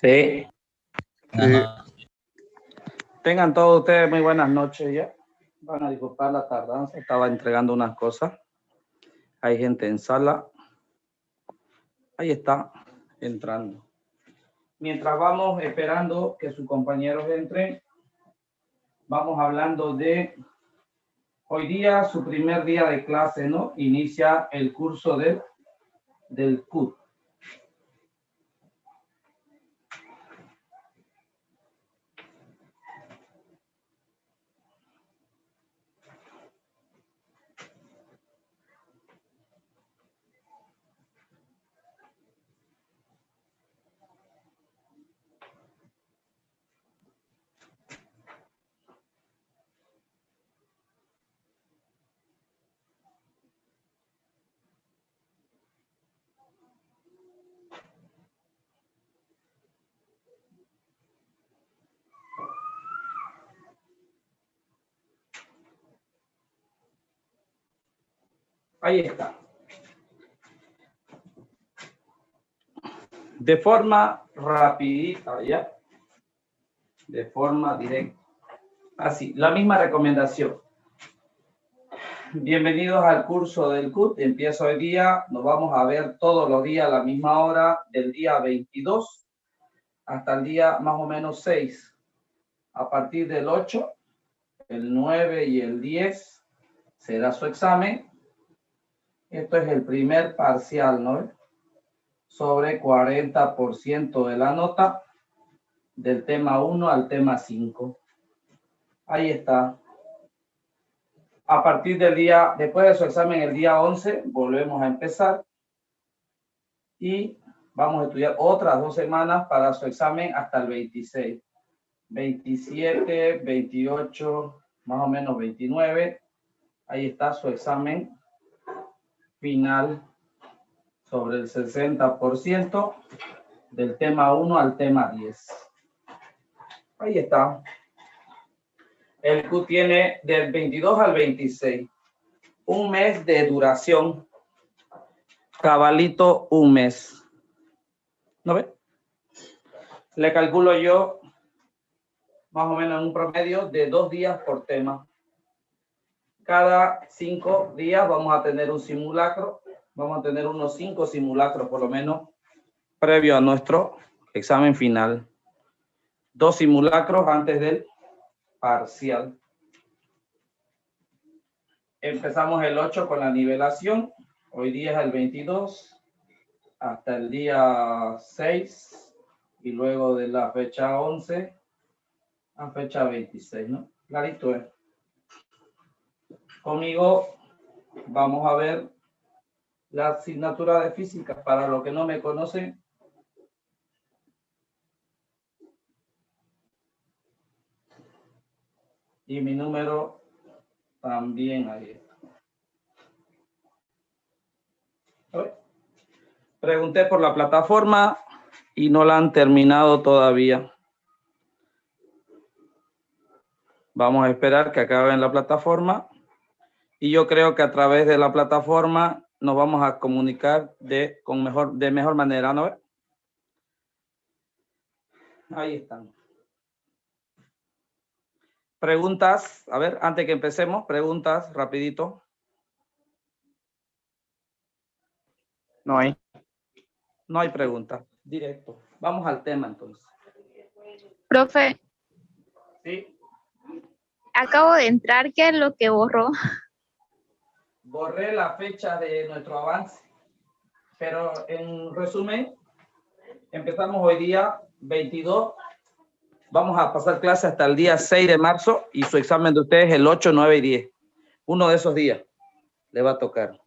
Sí. Sí. Tengan todos ustedes muy buenas noches ya. Van a disculpar la tardanza, estaba entregando unas cosas. Hay gente en sala. Ahí está, entrando. Mientras vamos esperando que sus compañeros entren, vamos hablando de hoy día, su primer día de clase, ¿no? Inicia el curso del CUT. Ahí está. De forma rapidita, ¿ya? De forma directa. Así, la misma recomendación. Bienvenidos al curso del CUT. Empieza hoy día. Nos vamos a ver todos los días a la misma hora, del día 22 hasta el día más o menos 6. A partir del 8, el 9 y el 10 será su examen. Esto es el primer parcial, ¿no? Sobre 40% de la nota del tema 1 al tema 5. Ahí está. A partir del día, después de su examen, el día 11, volvemos a empezar. Y vamos a estudiar otras 2 semanas para su examen hasta el 26. 27, 28, más o menos 29. Ahí está su examen final sobre el 60% del tema 1 al tema 10. Ahí está. El Q tiene del 22 al 26. Un mes de duración. Cabalito, un mes. ¿No ve? Le calculo yo más o menos en un promedio de 2 días por tema. Cada 5 días vamos a tener un simulacro. Vamos a tener unos 5 simulacros por lo menos previo a nuestro examen final. 2 simulacros antes del parcial. Empezamos el 8 con la nivelación. Hoy día es el 22 hasta el día 6 y luego de la fecha 11 a fecha 26, ¿no? Clarito es. Conmigo vamos a ver la asignatura de física. Para los que no me conocen, y mi número también ahí está. Pregunté por la plataforma y no la han terminado todavía. Vamos a esperar que acaben la plataforma y yo creo que a través de la plataforma nos vamos a comunicar de mejor manera, ¿no? Ahí están. Preguntas, a ver, antes que empecemos, preguntas rapidito. No hay. No hay preguntas, directo. Vamos al tema entonces. Profe, Sí. acabo de entrar, ¿qué es lo que borró? Borré la fecha de nuestro avance, pero en resumen, empezamos hoy día 22. Vamos a pasar clase hasta el día 6 de marzo y su examen de ustedes el 8, 9 y 10. Uno de esos días le va a tocar.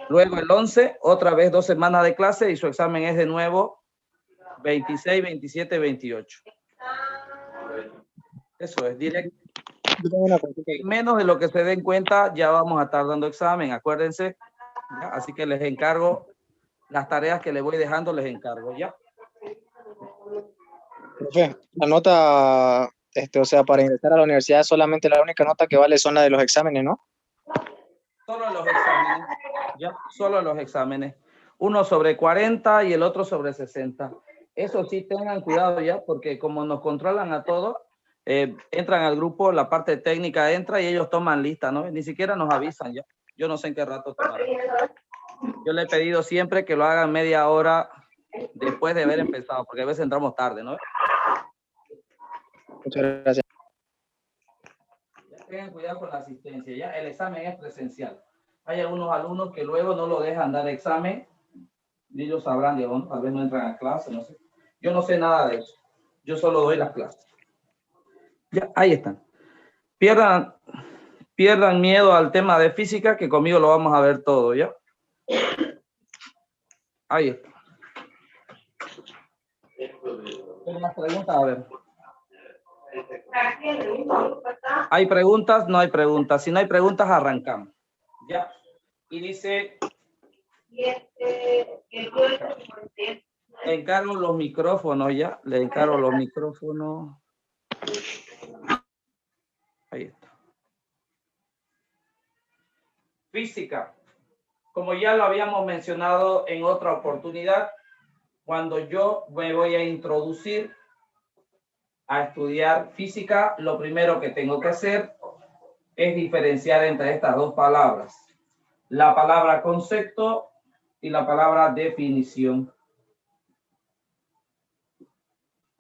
Luego el 11, otra vez 2 semanas de clase y su examen es de nuevo 26, 27, 28. Eso es directo. Menos de lo que se den cuenta, ya vamos a estar dando examen, acuérdense. ¿Ya? Así que les encargo las tareas que les voy dejando, les encargo, ¿ya? Profe, la nota, o sea, para ingresar a la universidad solamente la única nota que vale son la de los exámenes, ¿no? Solo los exámenes, ¿ya? Solo los exámenes. Uno sobre 40 y el otro sobre 60. Eso sí, tengan cuidado ya, porque como nos controlan a todos, entran al grupo, la parte técnica entra y ellos toman lista, ¿no? Ni siquiera nos avisan ya. Yo no sé en qué rato tomarán. Yo le he pedido siempre que lo hagan media hora después de haber empezado, porque a veces entramos tarde, ¿no? Muchas gracias. Ya tengan cuidado con la asistencia, ya. El examen es presencial. Hay algunos alumnos que luego no lo dejan dar examen, y ellos sabrán de dónde, tal vez no entran a clase, no sé. Yo no sé nada de eso. Yo solo doy las clases. Ya, ahí están. Pierdan miedo al tema de física, que conmigo lo vamos a ver todo, ¿ya? Ahí está. ¿Tienen más preguntas? A ver. ¿Hay preguntas? No hay preguntas. Si no hay preguntas, arrancamos. Ya. Y dice... Le encargo los micrófonos, ¿ya? Le encargo los micrófonos. Ahí está. Física. Como ya lo habíamos mencionado en otra oportunidad, cuando yo me voy a introducir a estudiar física, lo primero que tengo que hacer es diferenciar entre estas dos palabras. La palabra concepto y la palabra definición.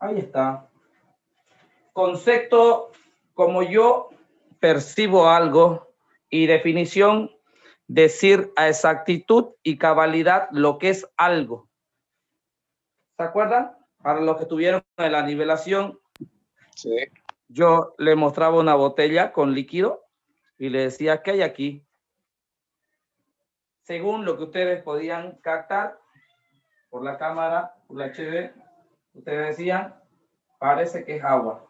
Ahí está. Concepto, como yo percibo algo, y definición, decir a exactitud y cabalidad lo que es algo. ¿Se acuerdan? Para los que estuvieron en la nivelación, Sí. yo le mostraba una botella con líquido y le decía, ¿qué hay aquí? Según lo que ustedes podían captar por la cámara, por la HD, ustedes decían, parece que es agua.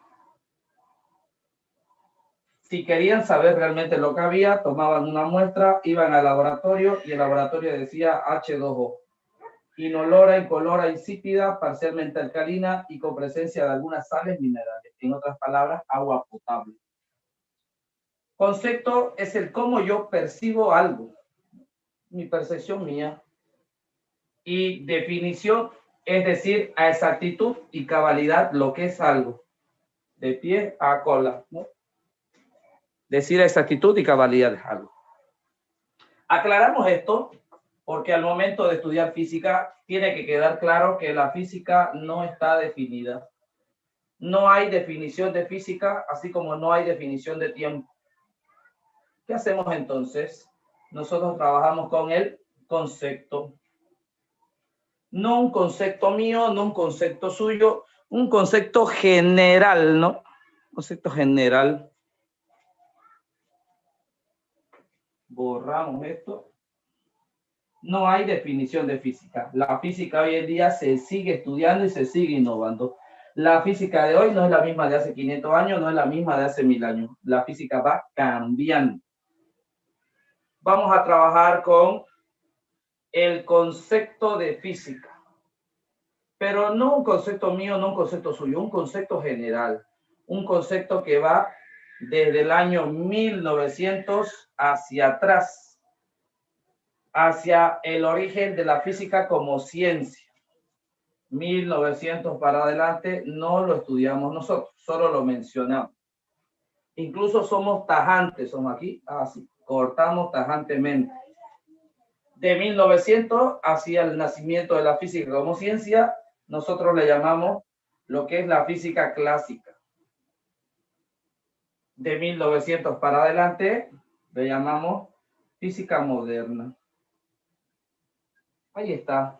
Si querían saber realmente lo que había, tomaban una muestra, iban al laboratorio y el laboratorio decía H2O. Inolora, incolora, insípida, parcialmente alcalina y con presencia de algunas sales minerales. En otras palabras, agua potable. Concepto es el cómo yo percibo algo, mi percepción mía. Y definición es decir a exactitud y cabalidad lo que es algo, de pie a cola, ¿no? Decir a exactitud y cabalidad es algo. Aclaramos esto porque al momento de estudiar física tiene que quedar claro que la física no está definida. No hay definición de física, así como no hay definición de tiempo. ¿Qué hacemos entonces? Nosotros trabajamos con el concepto. No un concepto mío, no un concepto suyo, un concepto general, ¿no? Concepto general. Borramos esto. No hay definición de física. La física hoy en día se sigue estudiando y se sigue innovando. La física de hoy no es la misma de hace 500 años, no es la misma de hace 1000 años. La física va cambiando. Vamos a trabajar con el concepto de física. Pero no un concepto mío, no un concepto suyo, un concepto general. Un concepto que va desde el año 1900 hacia atrás, hacia el origen de la física como ciencia. 1900 para adelante no lo estudiamos nosotros, solo lo mencionamos. Incluso somos tajantes, somos aquí, así, cortamos tajantemente. De 1900 hacia el nacimiento de la física como ciencia, nosotros le llamamos lo que es la física clásica. De 1900 para adelante, le llamamos física moderna. Ahí está.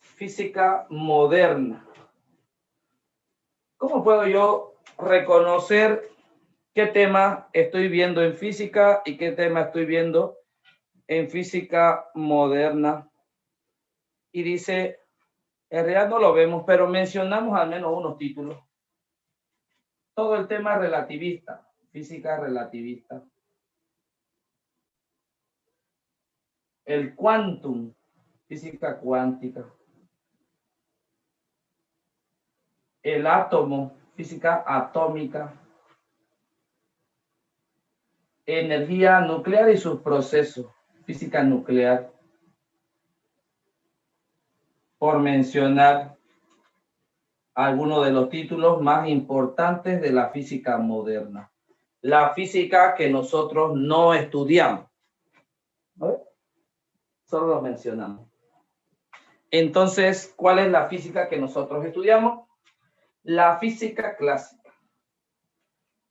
Física moderna. ¿Cómo puedo yo reconocer qué tema estoy viendo en física y qué tema estoy viendo en física moderna? Y dice, en realidad no lo vemos, pero mencionamos al menos unos títulos. Todo el tema relativista, física relativista. El quantum, física cuántica. El átomo, física atómica. Energía nuclear y sus procesos, física nuclear. por mencionar algunos de los títulos más importantes de la física moderna. La física que nosotros no estudiamos. ¿No? Solo lo mencionamos. Entonces, ¿cuál es la física que nosotros estudiamos? La física clásica.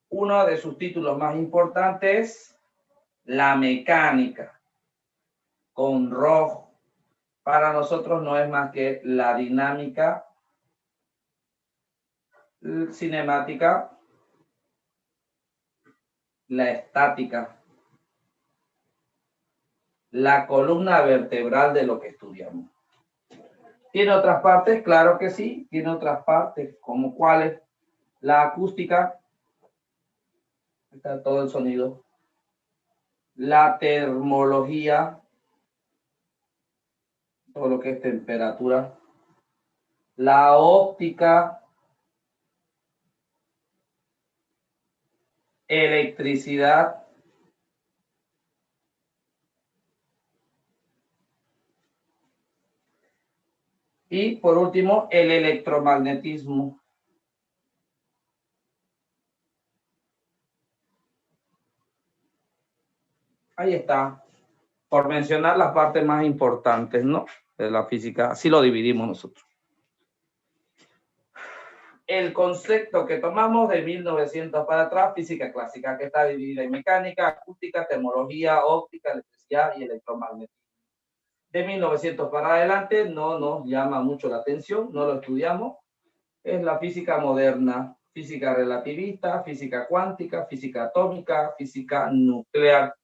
Uno de sus títulos más importantes es la mecánica, con rojo. Para nosotros no es más que la dinámica, cinemática, la estática, la columna vertebral de lo que estudiamos. ¿Tiene otras partes? Claro que sí, tiene otras partes, como cuáles. La acústica, está todo el sonido. La termología, todo lo que es temperatura. La óptica, electricidad, y por último, el electromagnetismo. Ahí está, por mencionar las partes más importantes, ¿no? De la física, así lo dividimos nosotros. El concepto que tomamos de 1900 para atrás, física clásica, que está dividida en mecánica, acústica, termología, óptica, electricidad y electromagnetismo. De 1900 para adelante no nos llama mucho la atención, no lo estudiamos. Es la física moderna, física relativista, física cuántica, física atómica, física nuclear.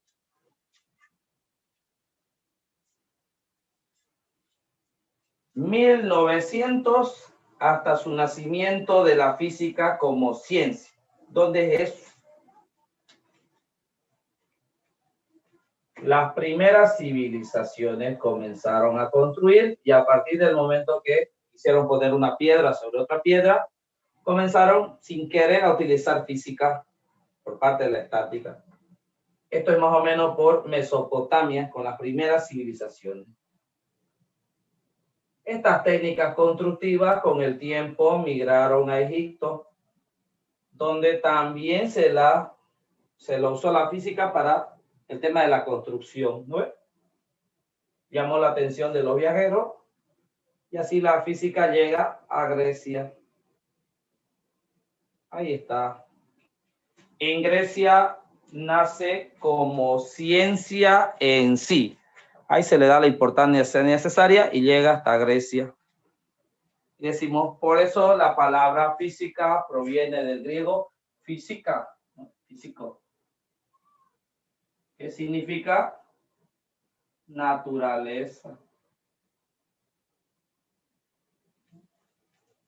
(1900) hasta su nacimiento de la física como ciencia. ¿Dónde es eso? Las primeras civilizaciones comenzaron a construir y a partir del momento que quisieron poner una piedra sobre otra piedra, comenzaron sin querer a utilizar física por parte de la estática. Esto es más o menos por Mesopotamia, con las primeras civilizaciones. Estas técnicas constructivas con el tiempo migraron a Egipto, donde también se lo usó la física para el tema de la construcción, ¿no? Llamó la atención de los viajeros y así la física llega a Grecia. Ahí está. En Grecia nace como ciencia en sí. Ahí se le da la importancia necesaria y llega hasta Grecia. Y decimos, por eso la palabra física proviene del griego física, ¿no? Físico, que significa naturaleza.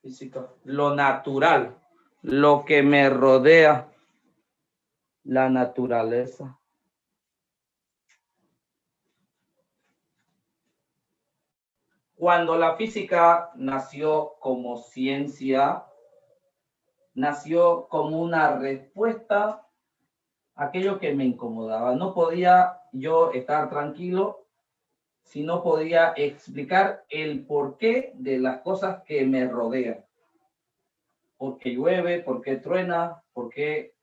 Física, lo natural, lo que me rodea, la naturaleza. Cuando la física nació como ciencia, nació como una respuesta a aquello que me incomodaba. No podía yo estar tranquilo si no podía explicar el porqué de las cosas que me rodean. ¿Por qué llueve? ¿Por qué truena? ¿Por qué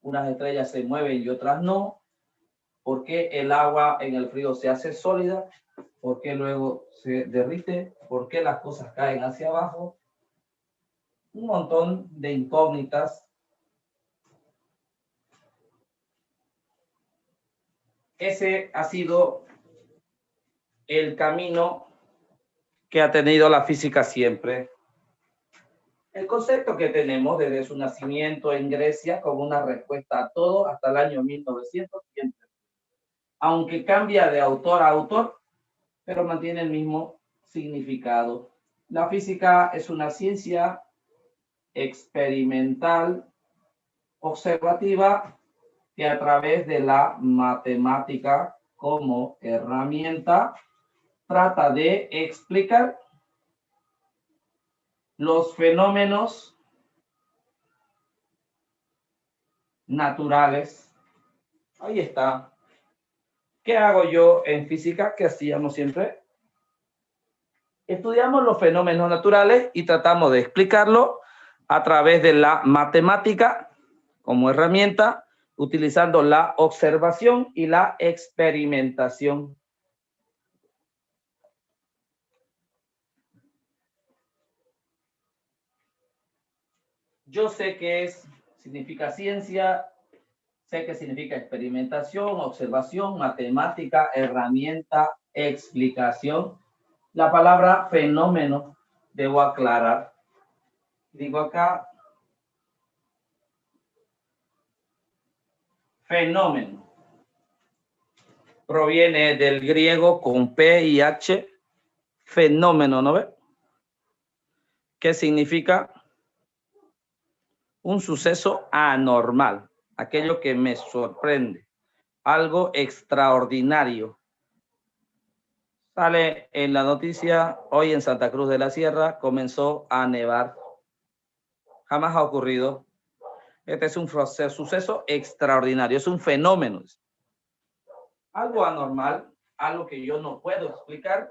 unas estrellas se mueven y otras no? ¿Por qué el agua en el frío se hace sólida? ¿Por qué luego se derrite? ¿Por qué las cosas caen hacia abajo? Un montón de incógnitas. Ese ha sido el camino que ha tenido la física siempre. El concepto que tenemos desde su nacimiento en Grecia como una respuesta a todo hasta el año 1900 siempre. Aunque cambia de autor a autor, pero mantiene el mismo significado. La física es una ciencia experimental, observativa, que a través de la matemática como herramienta trata de explicar los fenómenos naturales. Ahí está. ¿Qué hago yo en física? ¿Qué hacíamos siempre? Estudiamos los fenómenos naturales y tratamos de explicarlo a través de la matemática como herramienta, utilizando la observación y la experimentación. Yo sé que significa ciencia, sé que significa experimentación, observación, matemática, herramienta, explicación. La palabra fenómeno, debo aclarar. Digo acá, fenómeno. Proviene del griego con P y H, fenómeno, ¿no ve? ¿Qué significa? Un suceso anormal, aquello que me sorprende, algo extraordinario. Sale en la noticia, hoy en Santa Cruz de la Sierra comenzó a nevar. Jamás ha ocurrido. Este es un suceso extraordinario, es un fenómeno. Algo anormal, algo que yo no puedo explicar,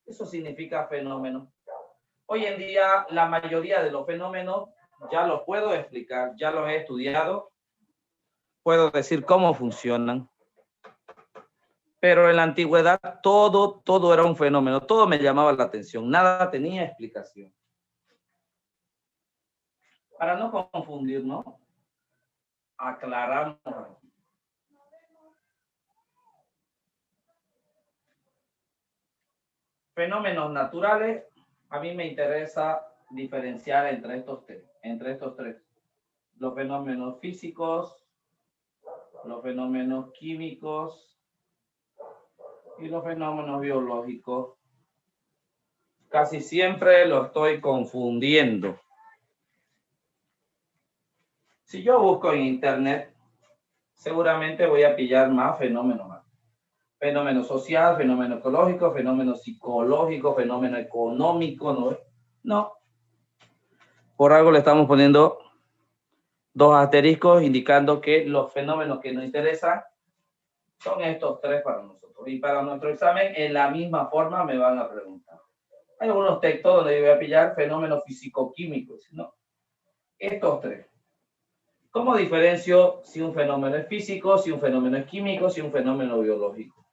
eso significa fenómeno. Hoy en día, la mayoría de los fenómenos ya los puedo explicar, ya los he estudiado, puedo decir cómo funcionan. Pero en la antigüedad todo era un fenómeno, todo me llamaba la atención, nada tenía explicación. Para no confundirnos, aclaramos. Fenómenos naturales, a mí me interesa diferenciar entre estos tres. Los fenómenos físicos, los fenómenos químicos y los fenómenos biológicos. Casi siempre lo estoy confundiendo. Si yo busco en internet, seguramente voy a pillar más fenómenos. Fenómeno social, fenómeno ecológico, fenómeno psicológico, fenómeno económico, ¿no? No. Por algo le estamos poniendo dos asteriscos indicando que los fenómenos que nos interesan son estos tres para nosotros. Y para nuestro examen, en la misma forma me van a preguntar. Hay algunos textos donde yo voy a pillar fenómenos físico-químicos, ¿no? Estos tres. ¿Cómo diferencio si un fenómeno es físico, si un fenómeno es químico, si un fenómeno biológico?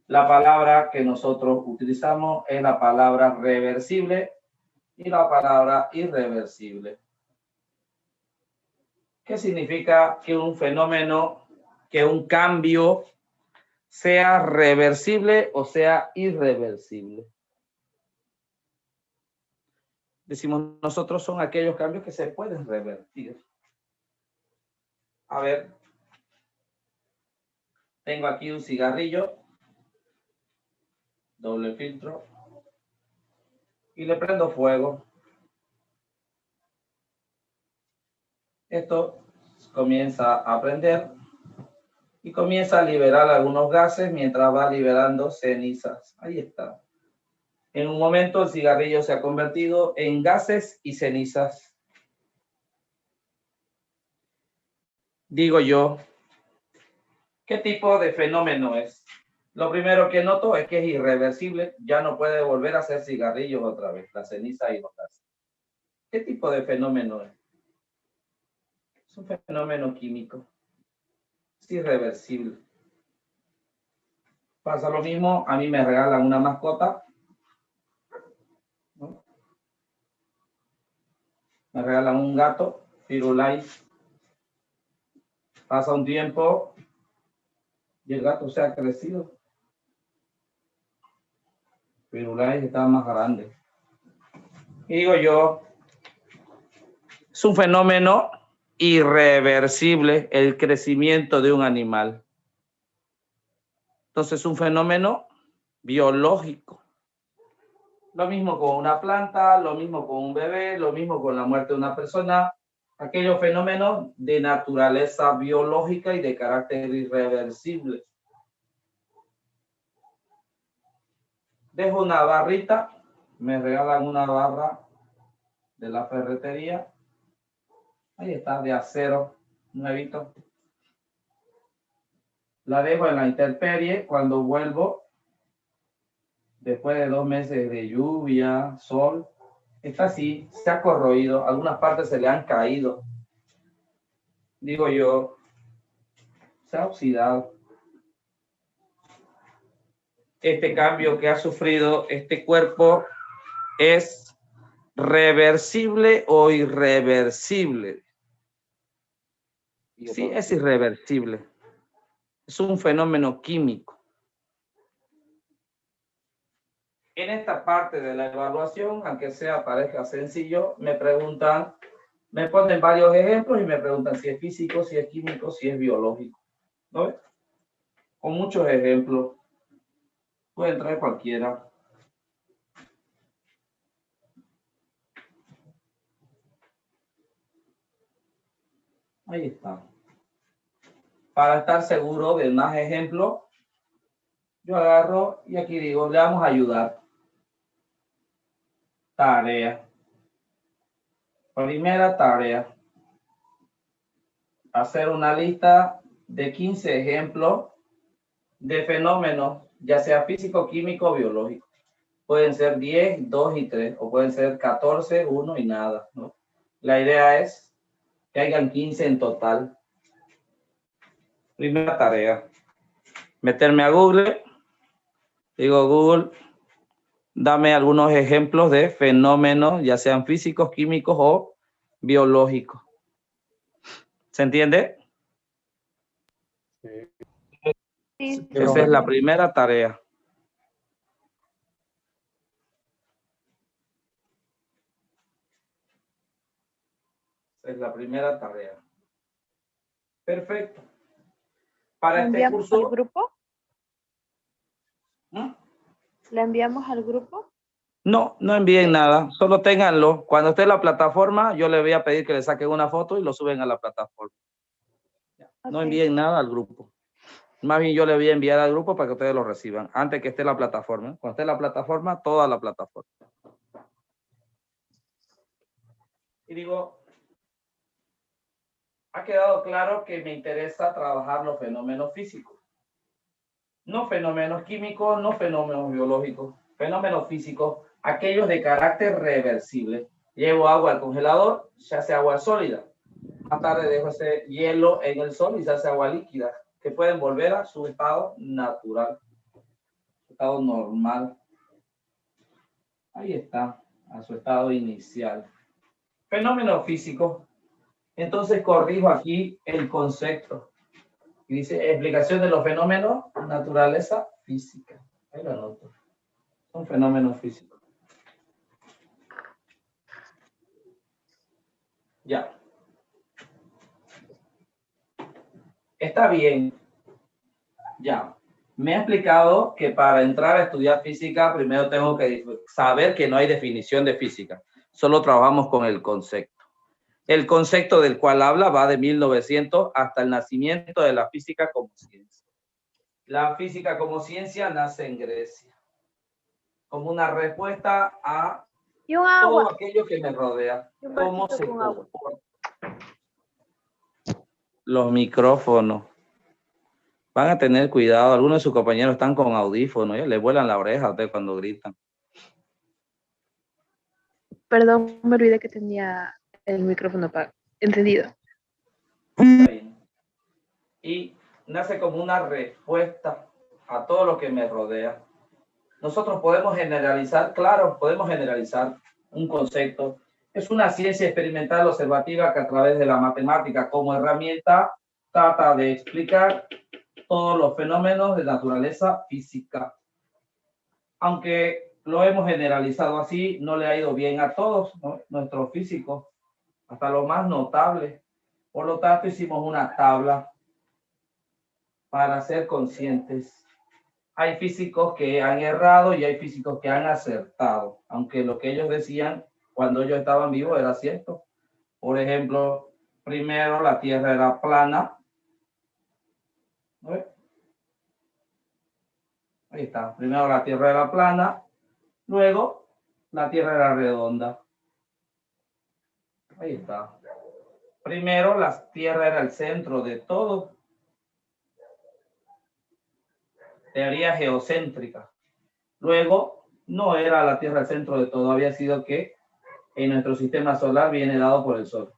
La palabra que nosotros utilizamos es la palabra reversible y la palabra irreversible. ¿Qué significa que un fenómeno, que un cambio sea reversible o sea irreversible? Decimos nosotros son aquellos cambios que se pueden revertir. A ver, tengo aquí un cigarrillo, doble filtro, y le prendo fuego. Esto comienza a prender y comienza a liberar algunos gases mientras va liberando cenizas. Ahí está. En un momento el cigarrillo se ha convertido en gases y cenizas. Digo yo, ¿qué tipo de fenómeno es? Lo primero que noto es que es irreversible, ya no puede volver a hacer cigarrillos otra vez, la ceniza y los gases. ¿Qué tipo de fenómeno es? Es un fenómeno químico. Es irreversible. Pasa lo mismo, a mí me regalan una mascota, ¿no? Me regalan un gato, Firulais. Pasa un tiempo y el gato se ha crecido. Firulais está más grande. Y digo yo, es un fenómeno irreversible el crecimiento de un animal. Entonces es un fenómeno biológico. Lo mismo con una planta, lo mismo con un bebé, lo mismo con la muerte de una persona. Aquellos fenómenos de naturaleza biológica y de carácter irreversible. Dejo una barrita, me regalan una barra de la ferretería. Ahí está, de acero, nuevito. La dejo en la intemperie, cuando vuelvo, después de 2 meses de lluvia, sol, está así, se ha corroído, algunas partes se le han caído. Digo yo, se ha oxidado. Este cambio que ha sufrido este cuerpo es reversible o irreversible. Sí, es irreversible. Es un fenómeno químico. En esta parte de la evaluación, aunque sea parezca sencillo, me preguntan, me ponen varios ejemplos y me preguntan si es físico, si es químico, si es biológico. ¿No ves? Con muchos ejemplos. Puede entrar cualquiera. Ahí está. Para estar seguro de más ejemplos, yo agarro y aquí digo, le vamos a ayudar. Tarea. Primera tarea. Hacer una lista de 15 ejemplos de fenómenos, ya sea físico, químico o biológico. Pueden ser 10, 2 y 3, o pueden ser 14, 1 y nada, ¿no? La idea es que hayan 15 en total. Primera tarea. Meterme a Google. Digo, Google, dame algunos ejemplos de fenómenos, ya sean físicos, químicos o biológicos. ¿Se entiende? Sí. Esa es la primera tarea. Esa es la primera tarea. Perfecto. Para ¿La este enviamos curso... al grupo? ¿Mm? ¿La enviamos al grupo? No, no envíen nada, solo ténganlo. Cuando esté en la plataforma, yo le voy a pedir que le saquen una foto y lo suben a la plataforma. No envíen nada al grupo. Más bien yo le voy a enviar al grupo para que ustedes lo reciban, antes que esté en la plataforma. Cuando esté en la plataforma, toda la plataforma. Y digo, ha quedado claro que me interesa trabajar los fenómenos físicos. No fenómenos químicos, no fenómenos biológicos, fenómenos físicos, aquellos de carácter reversible. Llevo agua al congelador, se hace agua sólida. Más tarde dejo ese hielo en el sol y se hace agua líquida, que pueden volver a su estado natural, su estado normal. Ahí está, a su estado inicial. Fenómeno físico. Entonces corrijo aquí el concepto. Y dice explicación de los fenómenos, naturaleza física. Ahí lo anoto. Son fenómenos físicos. Ya. Está bien. Ya. Me ha explicado que para entrar a estudiar física, primero tengo que saber que no hay definición de física. Solo trabajamos con el concepto. El concepto del cual habla va de 1900 hasta el nacimiento de la física como ciencia. La física como ciencia nace en Grecia, como una respuesta a todo aquello que me rodea. ¿Cómo se comporta? Los micrófonos. Van a tener cuidado. Algunos de sus compañeros están con audífonos. Les vuelan la oreja a ustedes cuando gritan. Perdón, me olvidé que tenía el micrófono encendido. Y nace como una respuesta a todo lo que me rodea. Nosotros podemos generalizar, claro, podemos generalizar un concepto. Es una ciencia experimental observativa que a través de la matemática como herramienta trata de explicar todos los fenómenos de naturaleza física. Aunque lo hemos generalizado así, no le ha ido bien a todos, ¿no? Nuestros físicos, hasta los más notables. Por lo tanto, hicimos una tabla para ser conscientes. Hay físicos que han errado y hay físicos que han acertado, aunque lo que ellos decían cuando ellos estaban vivos era cierto. Por ejemplo, primero la Tierra era plana. ¿No? Ahí está. Primero la Tierra era plana, luego la Tierra era redonda. Ahí está. Primero la Tierra era el centro de todo. Teoría geocéntrica. Luego, no era la Tierra el centro de todo, había sido que en nuestro sistema solar viene dado por el Sol.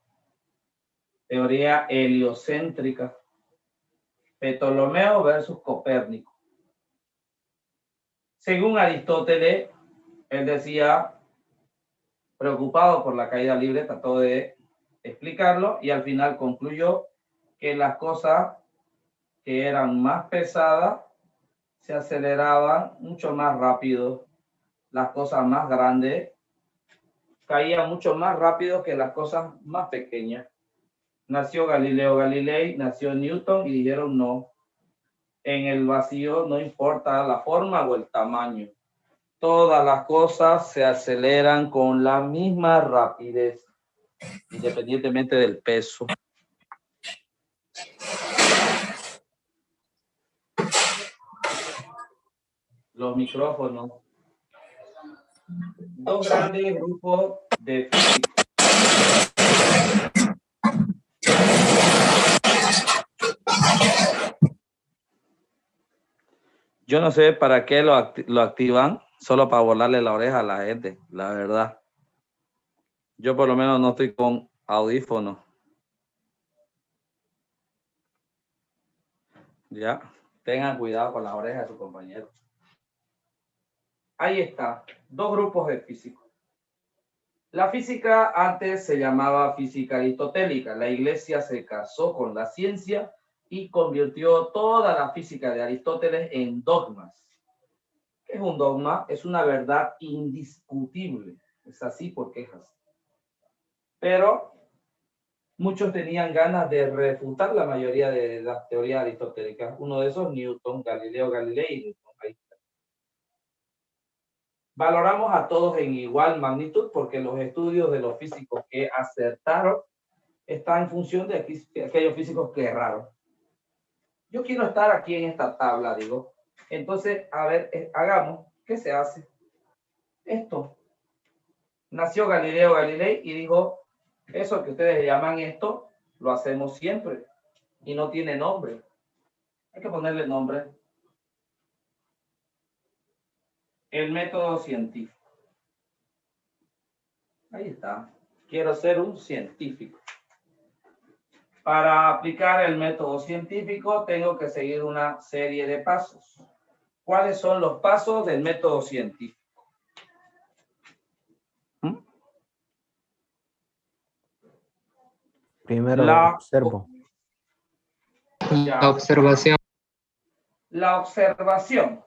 Teoría heliocéntrica. Ptolomeo versus Copérnico. Según Aristóteles, él decía, preocupado por la caída libre, trató de explicarlo y al final concluyó que las cosas que eran más pesadas se aceleraban mucho más rápido, las cosas más grandes caían mucho más rápido que las cosas más pequeñas. Nació Galileo Galilei, nació Newton y dijeron no, en el vacío no importa la forma o el tamaño, todas las cosas se aceleran con la misma rapidez, independientemente del peso. Los micrófonos. Dos grandes grupos de físicos. Yo no sé para qué lo activan, solo para volarle la oreja a la gente, la verdad. Yo por lo menos no estoy con audífonos. Ya, tengan cuidado con las orejas de su compañero. Ahí está, dos grupos de físicos. La física antes se llamaba física aristotélica. La iglesia se casó con la ciencia y convirtió toda la física de Aristóteles en dogmas. ¿Qué es un dogma? Es una verdad indiscutible. Es así porque es así. Pero muchos tenían ganas de refutar la mayoría de las teorías aristotélicas. Uno de esos, Newton, Galileo Galilei y Newton. Ahí está. Valoramos a todos en igual magnitud porque los estudios de los físicos que acertaron están en función de aquellos físicos que erraron. Yo quiero estar aquí en esta tabla, digo. Entonces, a ver, hagamos. ¿Qué se hace? Esto. Nació Galileo Galilei y dijo, eso que ustedes llaman esto, lo hacemos siempre. Y no tiene nombre. Hay que ponerle nombre. El método científico. Ahí está. Quiero ser un científico. Para aplicar el método científico tengo que seguir una serie de pasos. ¿Cuáles son los pasos del método científico? Primero observo. Ya. La observación. La observación.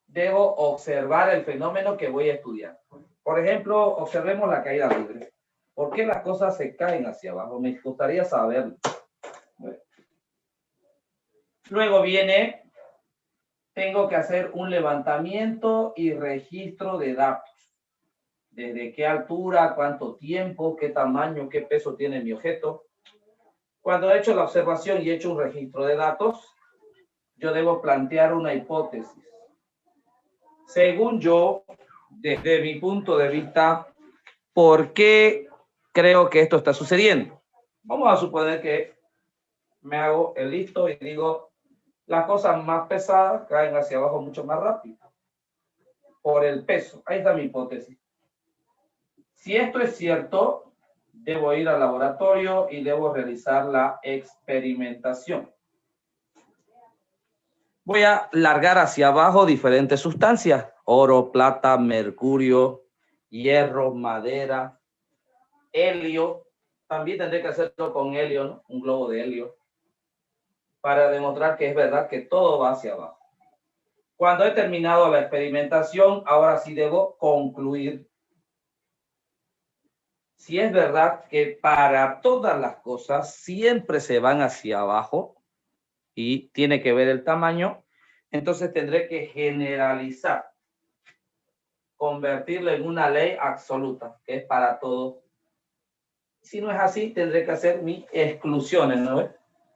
Debo observar el fenómeno que voy a estudiar. Por ejemplo, observemos la caída libre. ¿Por qué las cosas se caen hacia abajo? Me gustaría saberlo. Luego viene, tengo que hacer un levantamiento y registro de datos. Desde qué altura, cuánto tiempo, qué tamaño, qué peso tiene mi objeto. Cuando he hecho la observación y he hecho un registro de datos, yo debo plantear una hipótesis. Según yo, desde mi punto de vista, ¿por qué creo que esto está sucediendo? Vamos a suponer que me hago el listo y digo, las cosas más pesadas caen hacia abajo mucho más rápido. Por el peso. Ahí está mi hipótesis. Si esto es cierto, debo ir al laboratorio y debo realizar la experimentación. Voy a largar hacia abajo diferentes sustancias. Oro, plata, mercurio, hierro, madera, helio. También tendré que hacerlo con helio, ¿no? Un globo de helio. Para demostrar que es verdad que todo va hacia abajo. Cuando he terminado la experimentación, ahora sí debo concluir. Si es verdad que para todas las cosas siempre se van hacia abajo y tiene que ver el tamaño, entonces tendré que generalizar, convertirlo en una ley absoluta, que es para todo. Si no es así, tendré que hacer mis exclusiones, ¿no?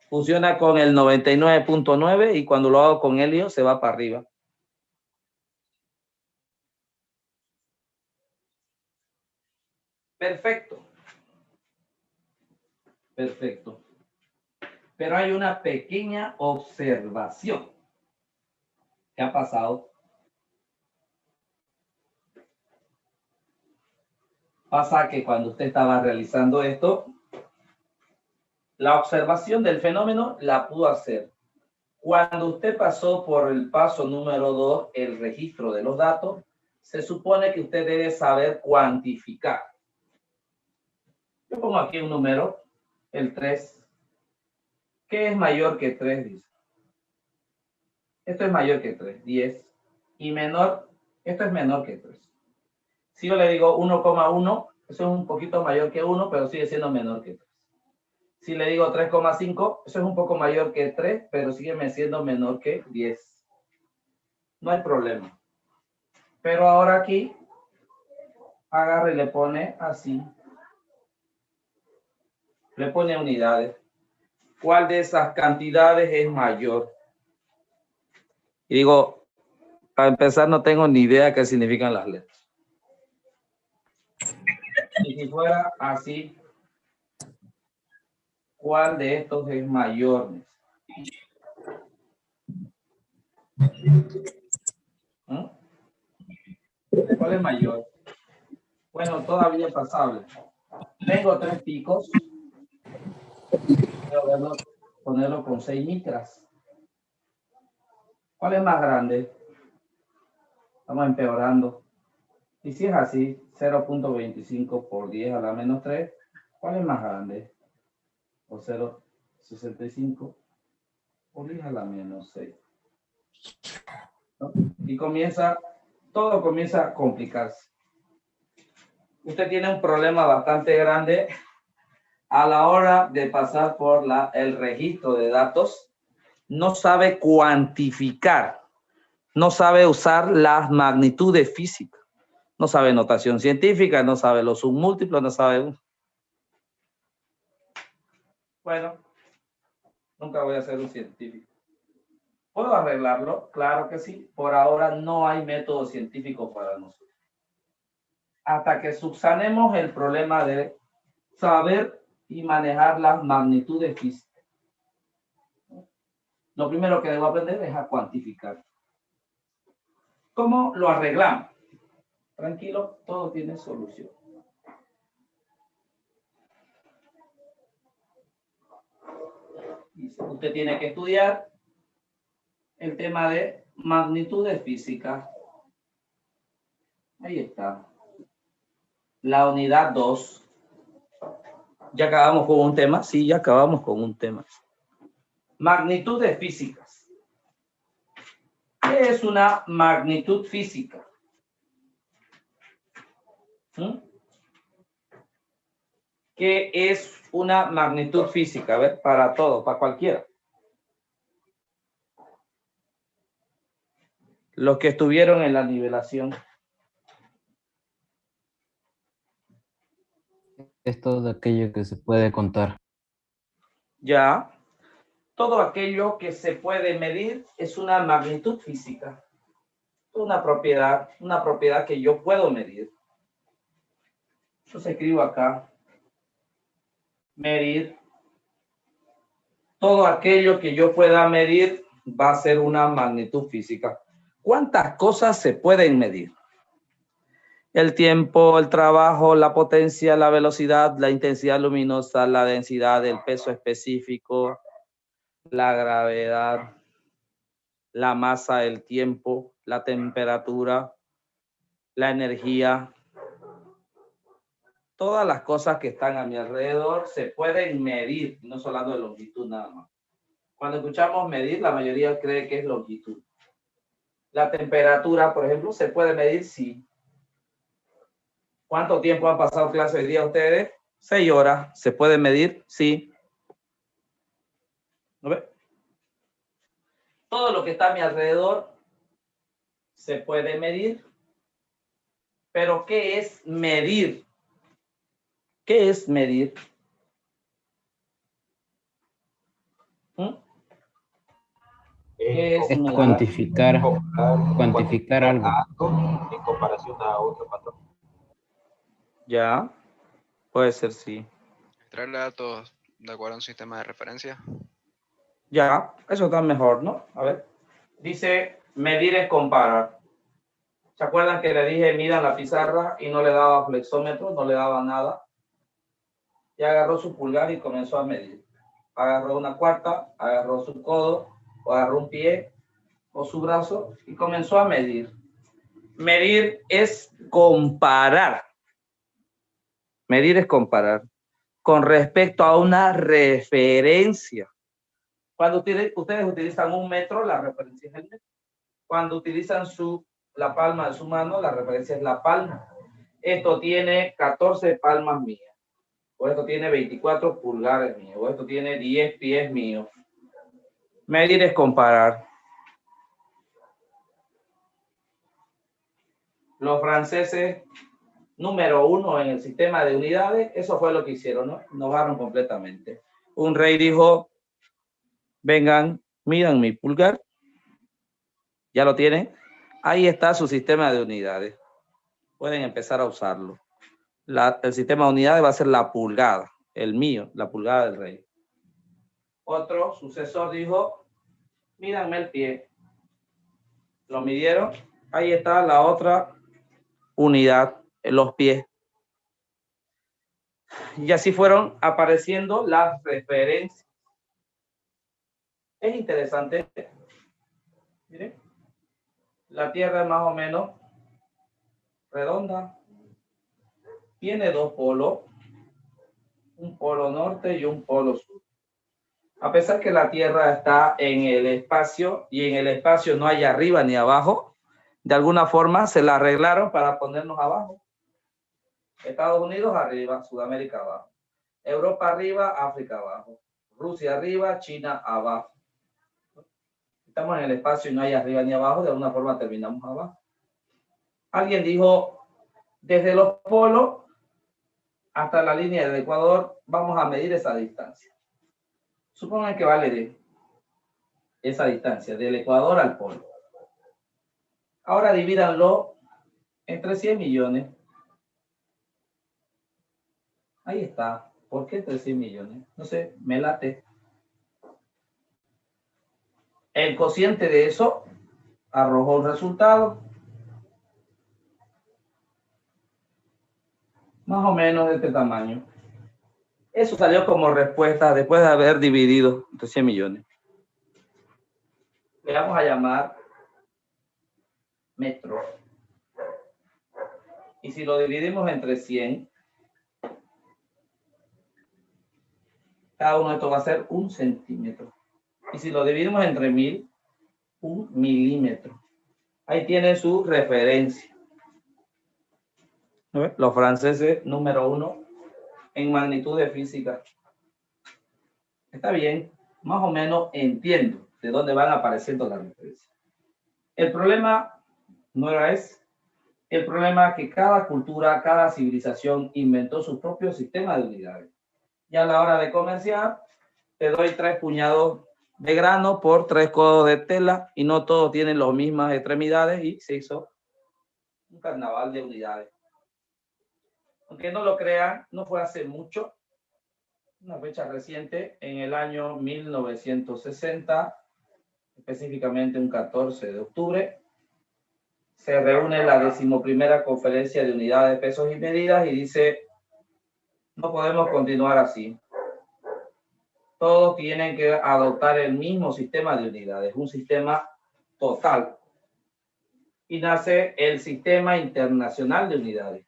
Funciona con el 99.9 y cuando lo hago con helio se va para arriba. Perfecto. Perfecto. Pero hay una pequeña observación. ¿Qué ha pasado? Pasa que cuando usted estaba realizando esto, la observación del fenómeno la pudo hacer. Cuando usted pasó por el paso número 2, el registro de los datos, se supone que usted debe saber cuantificar. Yo pongo aquí un número, el 3. ¿Qué es mayor que 3? Dice. Esto es mayor que 3, 10. Y menor, esto es menor que 3. Si yo le digo 1,1, eso es un poquito mayor que 1, pero sigue siendo menor que 3. Si le digo 3,5, eso es un poco mayor que 3, pero sigue siendo menor que 10. No hay problema. Pero ahora aquí, agarra y le pone así. Le pone unidades. ¿Cuál de esas cantidades es mayor? Y digo, para empezar, no tengo ni idea qué significan las letras. Y si fuera así, ¿cuál de estos es mayor? ¿Mm? ¿Cuál es mayor? Bueno, todavía es pasable. Tengo 3 picos. Voy a ponerlo con 6 micras. ¿Cuál es más grande? Estamos empeorando. Y si es así, 0.25 por 10 a la menos 3, ¿cuál es más grande? O 0.65 por 10 a la menos 6. ¿No? Y todo comienza a complicarse. Usted tiene un problema bastante grande a la hora de pasar por el registro de datos. No sabe cuantificar, no sabe usar las magnitudes físicas, no sabe notación científica, no sabe los submúltiplos, no sabe... Bueno, nunca voy a ser un científico. ¿Puedo arreglarlo? Claro que sí. Por ahora no hay método científico para nosotros. Hasta que subsanemos el problema de saber y manejar las magnitudes físicas. Lo primero que debo aprender es a cuantificar. ¿Cómo lo arreglamos? Tranquilo, todo tiene solución. Usted tiene que estudiar el tema de magnitudes físicas. Ahí está. La unidad 2. ¿Ya acabamos con un tema? Sí, ya acabamos con un tema. Magnitudes físicas. ¿Qué es una magnitud física? ¿Qué es una magnitud física? A ver, para todo, para cualquiera. Los que estuvieron en la nivelación. Es todo aquello que se puede contar. Ya. Todo aquello que se puede medir es una magnitud física. Una propiedad que yo puedo medir. Entonces escribo acá. Medir. Todo aquello que yo pueda medir va a ser una magnitud física. ¿Cuántas cosas se pueden medir? El tiempo, el trabajo, la potencia, la velocidad, la intensidad luminosa, la densidad, el peso específico, la gravedad, la masa, el tiempo, la temperatura, la energía. Todas las cosas que están a mi alrededor se pueden medir, no solo hablando de longitud nada más. Cuando escuchamos medir, la mayoría cree que es longitud. La temperatura, por ejemplo, se puede medir, sí. ¿Cuánto tiempo han pasado clase hoy día ustedes? 6 horas. ¿Se puede medir? Sí. ¿No ve? Todo lo que está a mi alrededor se puede medir. Pero ¿qué es medir? ¿Qué es medir? ¿Qué es medir? Cuantificar algo. En comparación a otro patrón. Ya, puede ser, sí. Traerle datos de acuerdo a un sistema de referencia. Ya, eso está mejor, ¿no? A ver. Dice, medir es comparar. ¿Se acuerdan que le dije midan la pizarra y no le daba flexómetro, no le daba nada? Y agarró su pulgar y comenzó a medir. Agarró una cuarta, agarró su codo, o agarró un pie o su brazo y comenzó a medir. Medir es comparar. Medir es comparar con respecto a una referencia. Cuando ustedes utilizan un metro, la referencia es el metro. Cuando utilizan la palma de su mano, la referencia es la palma. Esto tiene 14 palmas mías. O esto tiene 24 pulgares míos. O esto tiene 10 pies míos. Medir es comparar. Los franceses, número 1 en el sistema de unidades, eso fue lo que hicieron, ¿no? Innovaron completamente. Un rey dijo, vengan, midan mi pulgar. ¿Ya lo tienen? Ahí está su sistema de unidades. Pueden empezar a usarlo. El sistema de unidades va a ser la pulgada, el mío, la pulgada del rey. Otro sucesor dijo, mídanme el pie. Lo midieron. Ahí está la otra unidad, los pies. Y así fueron apareciendo las referencias. Es interesante. Miren, la Tierra es más o menos redonda. Tiene dos polos, un polo norte y un polo sur. A pesar que la Tierra está en el espacio y en el espacio no hay arriba ni abajo, de alguna forma se la arreglaron para ponernos abajo. Estados Unidos arriba, Sudamérica abajo. Europa arriba, África abajo. Rusia arriba, China abajo. Estamos en el espacio y no hay arriba ni abajo, de alguna forma terminamos abajo. Alguien dijo, desde los polos hasta la línea del Ecuador, vamos a medir esa distancia. Supongan que vale esa distancia, del Ecuador al polo. Ahora divídanlo entre 100 millones. Ahí está. ¿Por qué entre 100 millones? No sé, me late. El cociente de eso arrojó un resultado. Más o menos de este tamaño. Eso salió como respuesta después de haber dividido entre 100 millones. Le vamos a llamar metro. Y si lo dividimos entre 100, cada uno de estos va a ser 1 centímetro. Y si lo dividimos entre 1000, 1 milímetro. Ahí tiene su referencia. Los franceses, número 1 en magnitud de física. Está bien, más o menos entiendo de dónde van apareciendo las referencias. El problema no era ese. El problema es que cada cultura, cada civilización inventó su propio sistema de unidades. Y a la hora de comerciar, te doy 3 puñados de grano por 3 codos de tela y no todos tienen las mismas extremidades y se hizo un carnaval de unidades. Aunque no lo crean, no fue hace mucho, una fecha reciente, en el año 1960, específicamente un 14 de octubre, se reúne la 11ª conferencia de unidades, pesos y medidas y dice, no podemos continuar así. Todos tienen que adoptar el mismo sistema de unidades, un sistema total. Y nace el Sistema Internacional de Unidades.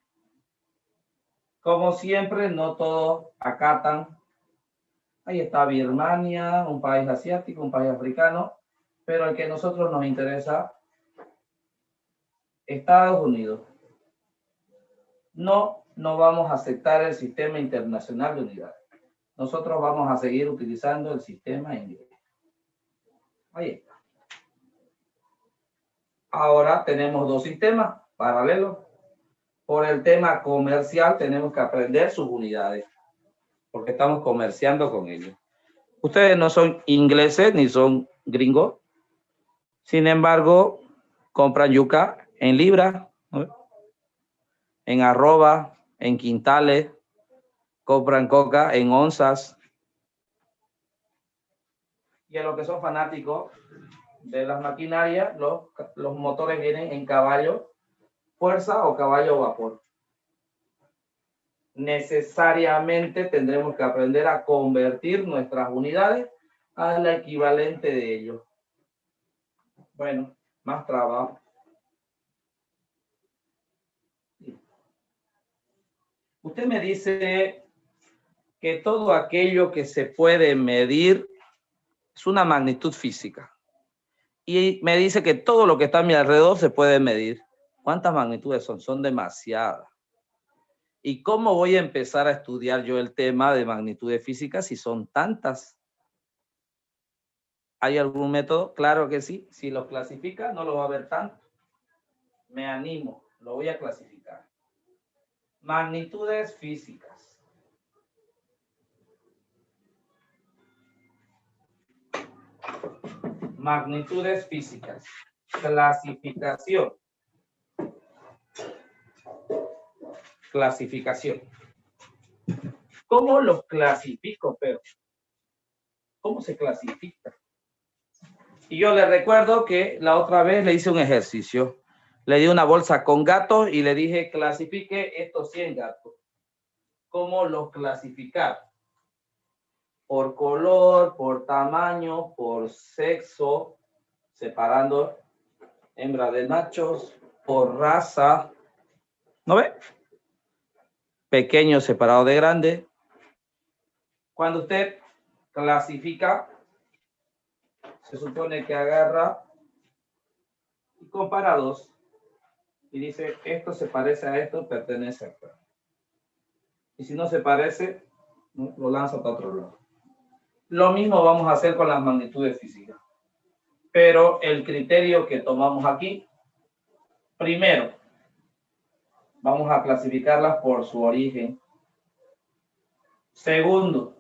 Como siempre, no todos acatan. Ahí está Birmania, un país asiático, un país africano, pero el que a nosotros nos interesa, Estados Unidos. No vamos a aceptar el Sistema Internacional de Unidades. Nosotros vamos a seguir utilizando el sistema inglés. Ahí está. Ahora tenemos 2 sistemas paralelos. Por el tema comercial tenemos que aprender sus unidades, porque estamos comerciando con ellos. Ustedes no son ingleses ni son gringos. Sin embargo, compran yuca en libras, ¿no? En arroba, en quintales, compran coca en onzas. Y a los que son fanáticos de las maquinarias, los motores vienen en caballos fuerza o caballo vapor. Necesariamente tendremos que aprender a convertir nuestras unidades a la equivalente de ello. Bueno, más trabajo. Usted me dice que todo aquello que se puede medir es una magnitud física. Y me dice que todo lo que está a mi alrededor se puede medir. ¿Cuántas magnitudes son? Son demasiadas. ¿Y cómo voy a empezar a estudiar yo el tema de magnitudes físicas si son tantas? ¿Hay algún método? Claro que sí. Si lo clasifica, no lo va a ver tanto. Me animo, lo voy a clasificar. Magnitudes físicas. Magnitudes físicas. Clasificación. Clasificación. ¿Cómo los clasifico, pero? ¿Cómo se clasifica? Y yo le recuerdo que la otra vez le hice un ejercicio. Le di una bolsa con gatos y le dije, clasifique estos 100 gatos. ¿Cómo los clasificar? Por color, por tamaño, por sexo, separando hembra de machos, por raza. ¿No ve? Pequeño separado de grande. Cuando usted clasifica, se supone que agarra y compara dos. Y dice, esto se parece a esto, pertenece a esto. Y si no se parece, ¿no?, lo lanza para otro lado. Lo mismo vamos a hacer con las magnitudes físicas. Pero el criterio que tomamos aquí, primero, vamos a clasificarlas por su origen. Segundo,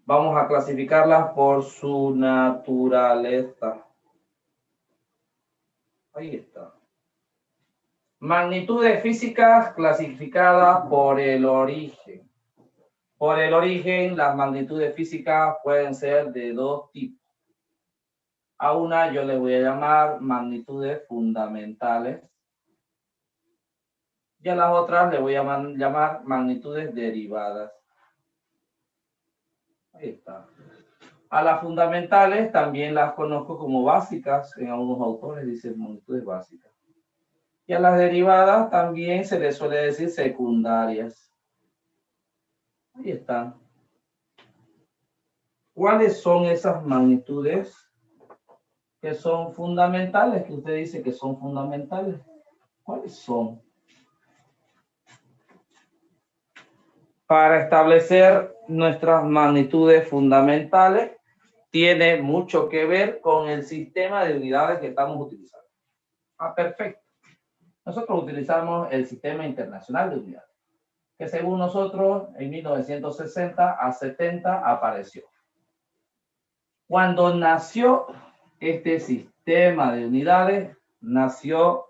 vamos a clasificarlas por su naturaleza. Ahí está. Magnitudes físicas clasificadas por el origen. Por el origen, las magnitudes físicas pueden ser de dos tipos. A una yo le voy a llamar magnitudes fundamentales. Y a las otras le voy a llamar magnitudes derivadas. Ahí está. A las fundamentales también las conozco como básicas. En algunos autores dicen magnitudes básicas. Y a las derivadas también se les suele decir secundarias. Ahí están. ¿Cuáles son esas magnitudes que son fundamentales? Que usted dice que son fundamentales. ¿Cuáles son? Para establecer nuestras magnitudes fundamentales, tiene mucho que ver con el sistema de unidades que estamos utilizando. Ah, perfecto. Nosotros utilizamos el Sistema Internacional de Unidades, que según nosotros en 1960 a 70 apareció. Cuando nació este sistema de unidades, nació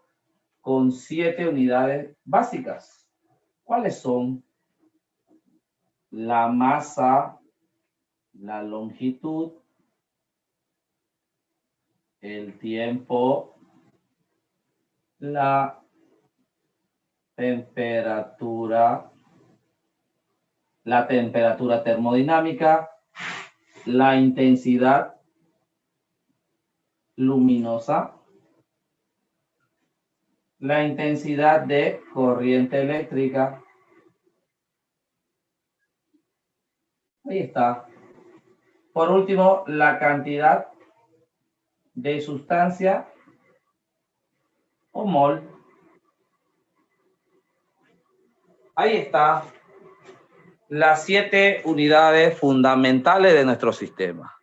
con 7 unidades básicas. ¿Cuáles son? La masa, la longitud, el tiempo, la temperatura termodinámica, la intensidad luminosa, la intensidad de corriente eléctrica. Ahí está. Por último, la cantidad de sustancia o mol. Ahí está. Las 7 unidades fundamentales de nuestro sistema.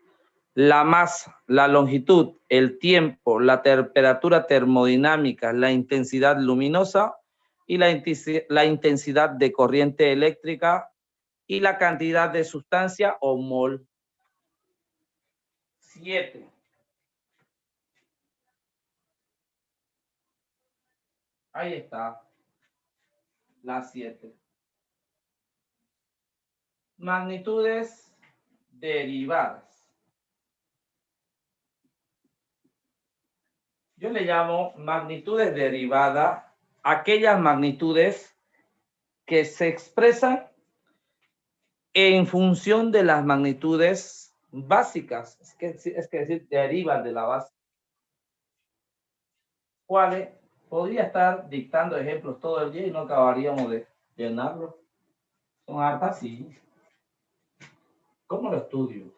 La masa, la longitud, el tiempo, la temperatura termodinámica, la intensidad luminosa y la intensidad de corriente eléctrica y la cantidad de sustancia o mol. 7. Ahí está. Las 7. Magnitudes derivadas. Yo le llamo magnitudes derivadas aquellas magnitudes que se expresan en función de las magnitudes básicas. Es que decir, derivan de la base. ¿Cuáles? Podría estar dictando ejemplos todo el día y no acabaríamos de llenarlo. Son hartas, sí. ¿Cómo lo estudio?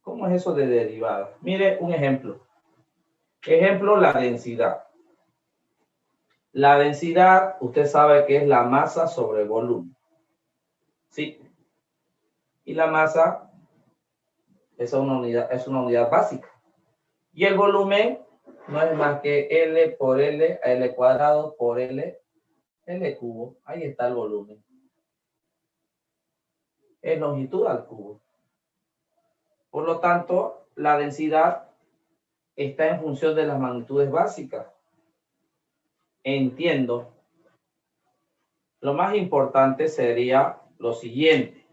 ¿Cómo es eso de derivada? Mire un ejemplo. Ejemplo, la densidad. La densidad, usted sabe que es la masa sobre el volumen. ¿Sí? Y la masa es una unidad básica. Y el volumen no es más que L por L, L cuadrado por L, L cubo. Ahí está el volumen. Es longitud al cubo. Por lo tanto, la densidad está en función de las magnitudes básicas. Entiendo. Lo más importante sería lo siguiente.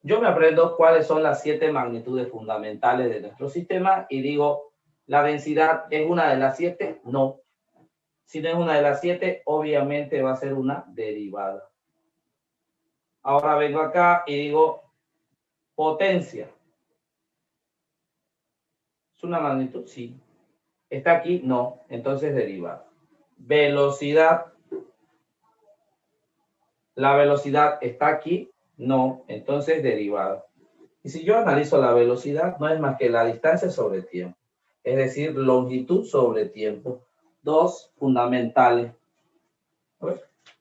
Yo me aprendo cuáles son las 7 magnitudes fundamentales de nuestro sistema y digo, ¿la densidad es una de las 7? No. Si no es una de las 7, obviamente va a ser una derivada. Ahora vengo acá y digo, potencia. ¿Es una magnitud? Sí. ¿Está aquí? No. Entonces derivada. Velocidad. ¿La velocidad está aquí? No. Entonces derivada. Y si yo analizo la velocidad, no es más que la distancia sobre tiempo. Es decir, longitud sobre tiempo. 2 fundamentales.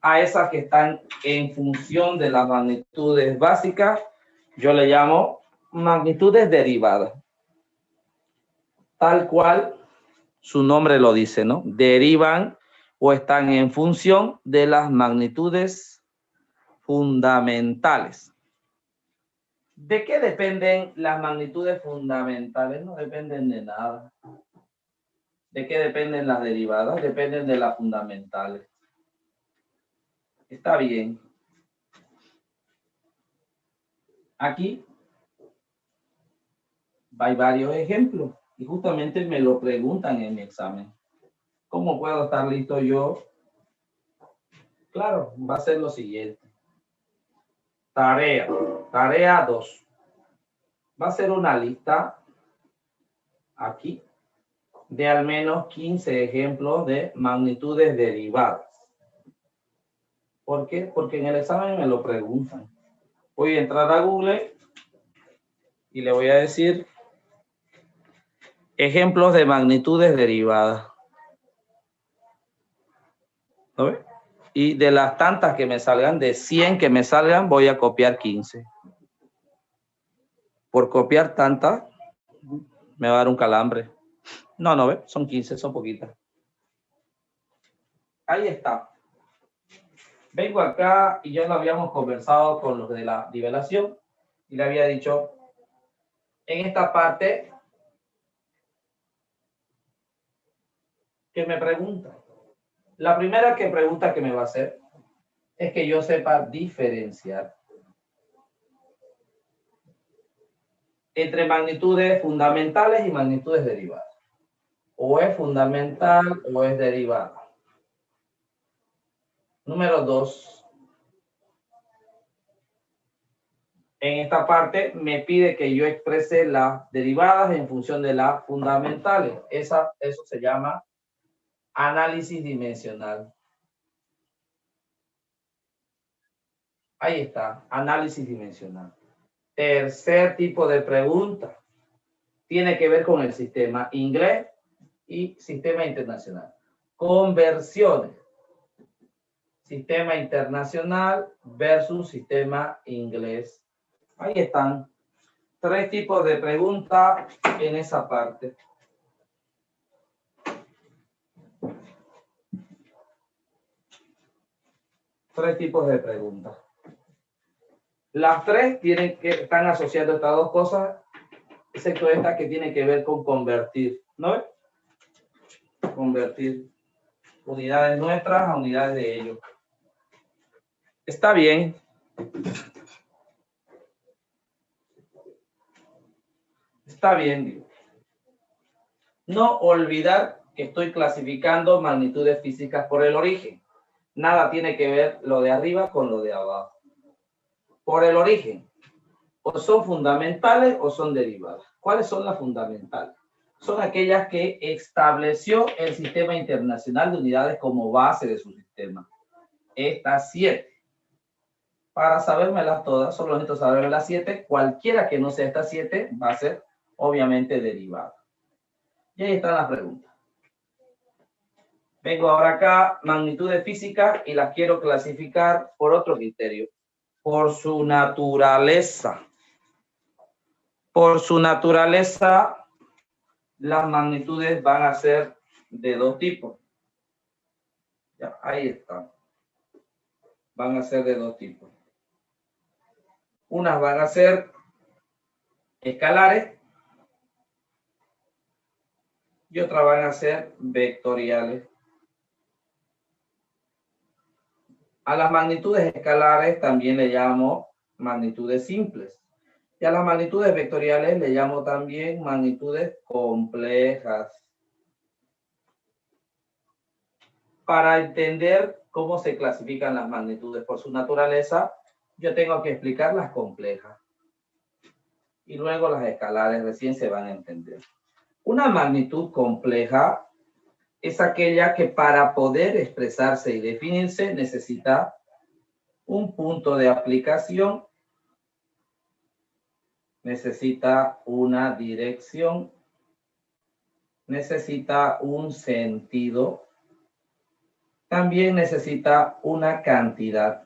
A esas que están en función de las magnitudes básicas, yo le llamo magnitudes derivadas. Tal cual su nombre lo dice, ¿no? Derivan o están en función de las magnitudes fundamentales. ¿De qué dependen las magnitudes fundamentales? No dependen de nada. ¿De qué dependen las derivadas? Dependen de las fundamentales. Está bien. Aquí hay varios ejemplos y justamente me lo preguntan en mi examen. ¿Cómo puedo estar listo yo? Claro, va a ser lo siguiente. Tarea 2. Va a ser una lista aquí de al menos 15 ejemplos de magnitudes derivadas. ¿Por qué? Porque en el examen me lo preguntan. Voy a entrar a Google y le voy a decir ejemplos de magnitudes derivadas. ¿Lo ve? Y de las tantas que me salgan, de 100 que me salgan, voy a copiar 15. Por copiar tantas, me va a dar un calambre. No, no, ¿ve? Son 15, son poquitas. Ahí está. Vengo acá y ya lo habíamos conversado con los de la nivelación y le había dicho, en esta parte, que me pregunta. La primera pregunta que me va a hacer es que yo sepa diferenciar entre magnitudes fundamentales y magnitudes derivadas. O es fundamental o es derivada. Número 2. En esta parte me pide que yo exprese las derivadas en función de las fundamentales. Eso se llama análisis dimensional. Ahí está, análisis dimensional. Tercer tipo de pregunta. Tiene que ver con el sistema inglés y sistema internacional. Conversiones. Sistema internacional versus sistema inglés. Ahí están. 3 tipos de preguntas en esa parte. Tres tipos de preguntas. Las 3 están asociando estas 2 cosas, excepto esta que tiene que ver con convertir. ¿No ves? Convertir unidades nuestras a unidades de ellos. Está bien. Está bien, digo. No olvidar que estoy clasificando magnitudes físicas por el origen. Nada tiene que ver lo de arriba con lo de abajo. Por el origen. O son fundamentales o son derivadas. ¿Cuáles son las fundamentales? Son aquellas que estableció el Sistema Internacional de Unidades como base de su sistema. Estas 7. Para sabérmelas todas, solo necesito saber las 7. Cualquiera que no sea estas 7 va a ser obviamente derivada. Y ahí están las preguntas. Vengo ahora acá, magnitudes físicas, y las quiero clasificar por otro criterio. Por su naturaleza. Por su naturaleza, las magnitudes van a ser de 2 tipos. Ya, ahí están. Van a ser de 2 tipos. Unas van a ser escalares y otras van a ser vectoriales. A las magnitudes escalares también le llamo magnitudes simples. Y a las magnitudes vectoriales le llamo también magnitudes complejas. Para entender cómo se clasifican las magnitudes por su naturaleza, yo tengo que explicar las complejas. Y luego las escalares recién se van a entender. Una magnitud compleja es aquella que para poder expresarse y definirse necesita un punto de aplicación, necesita una dirección, necesita un sentido, también necesita una cantidad.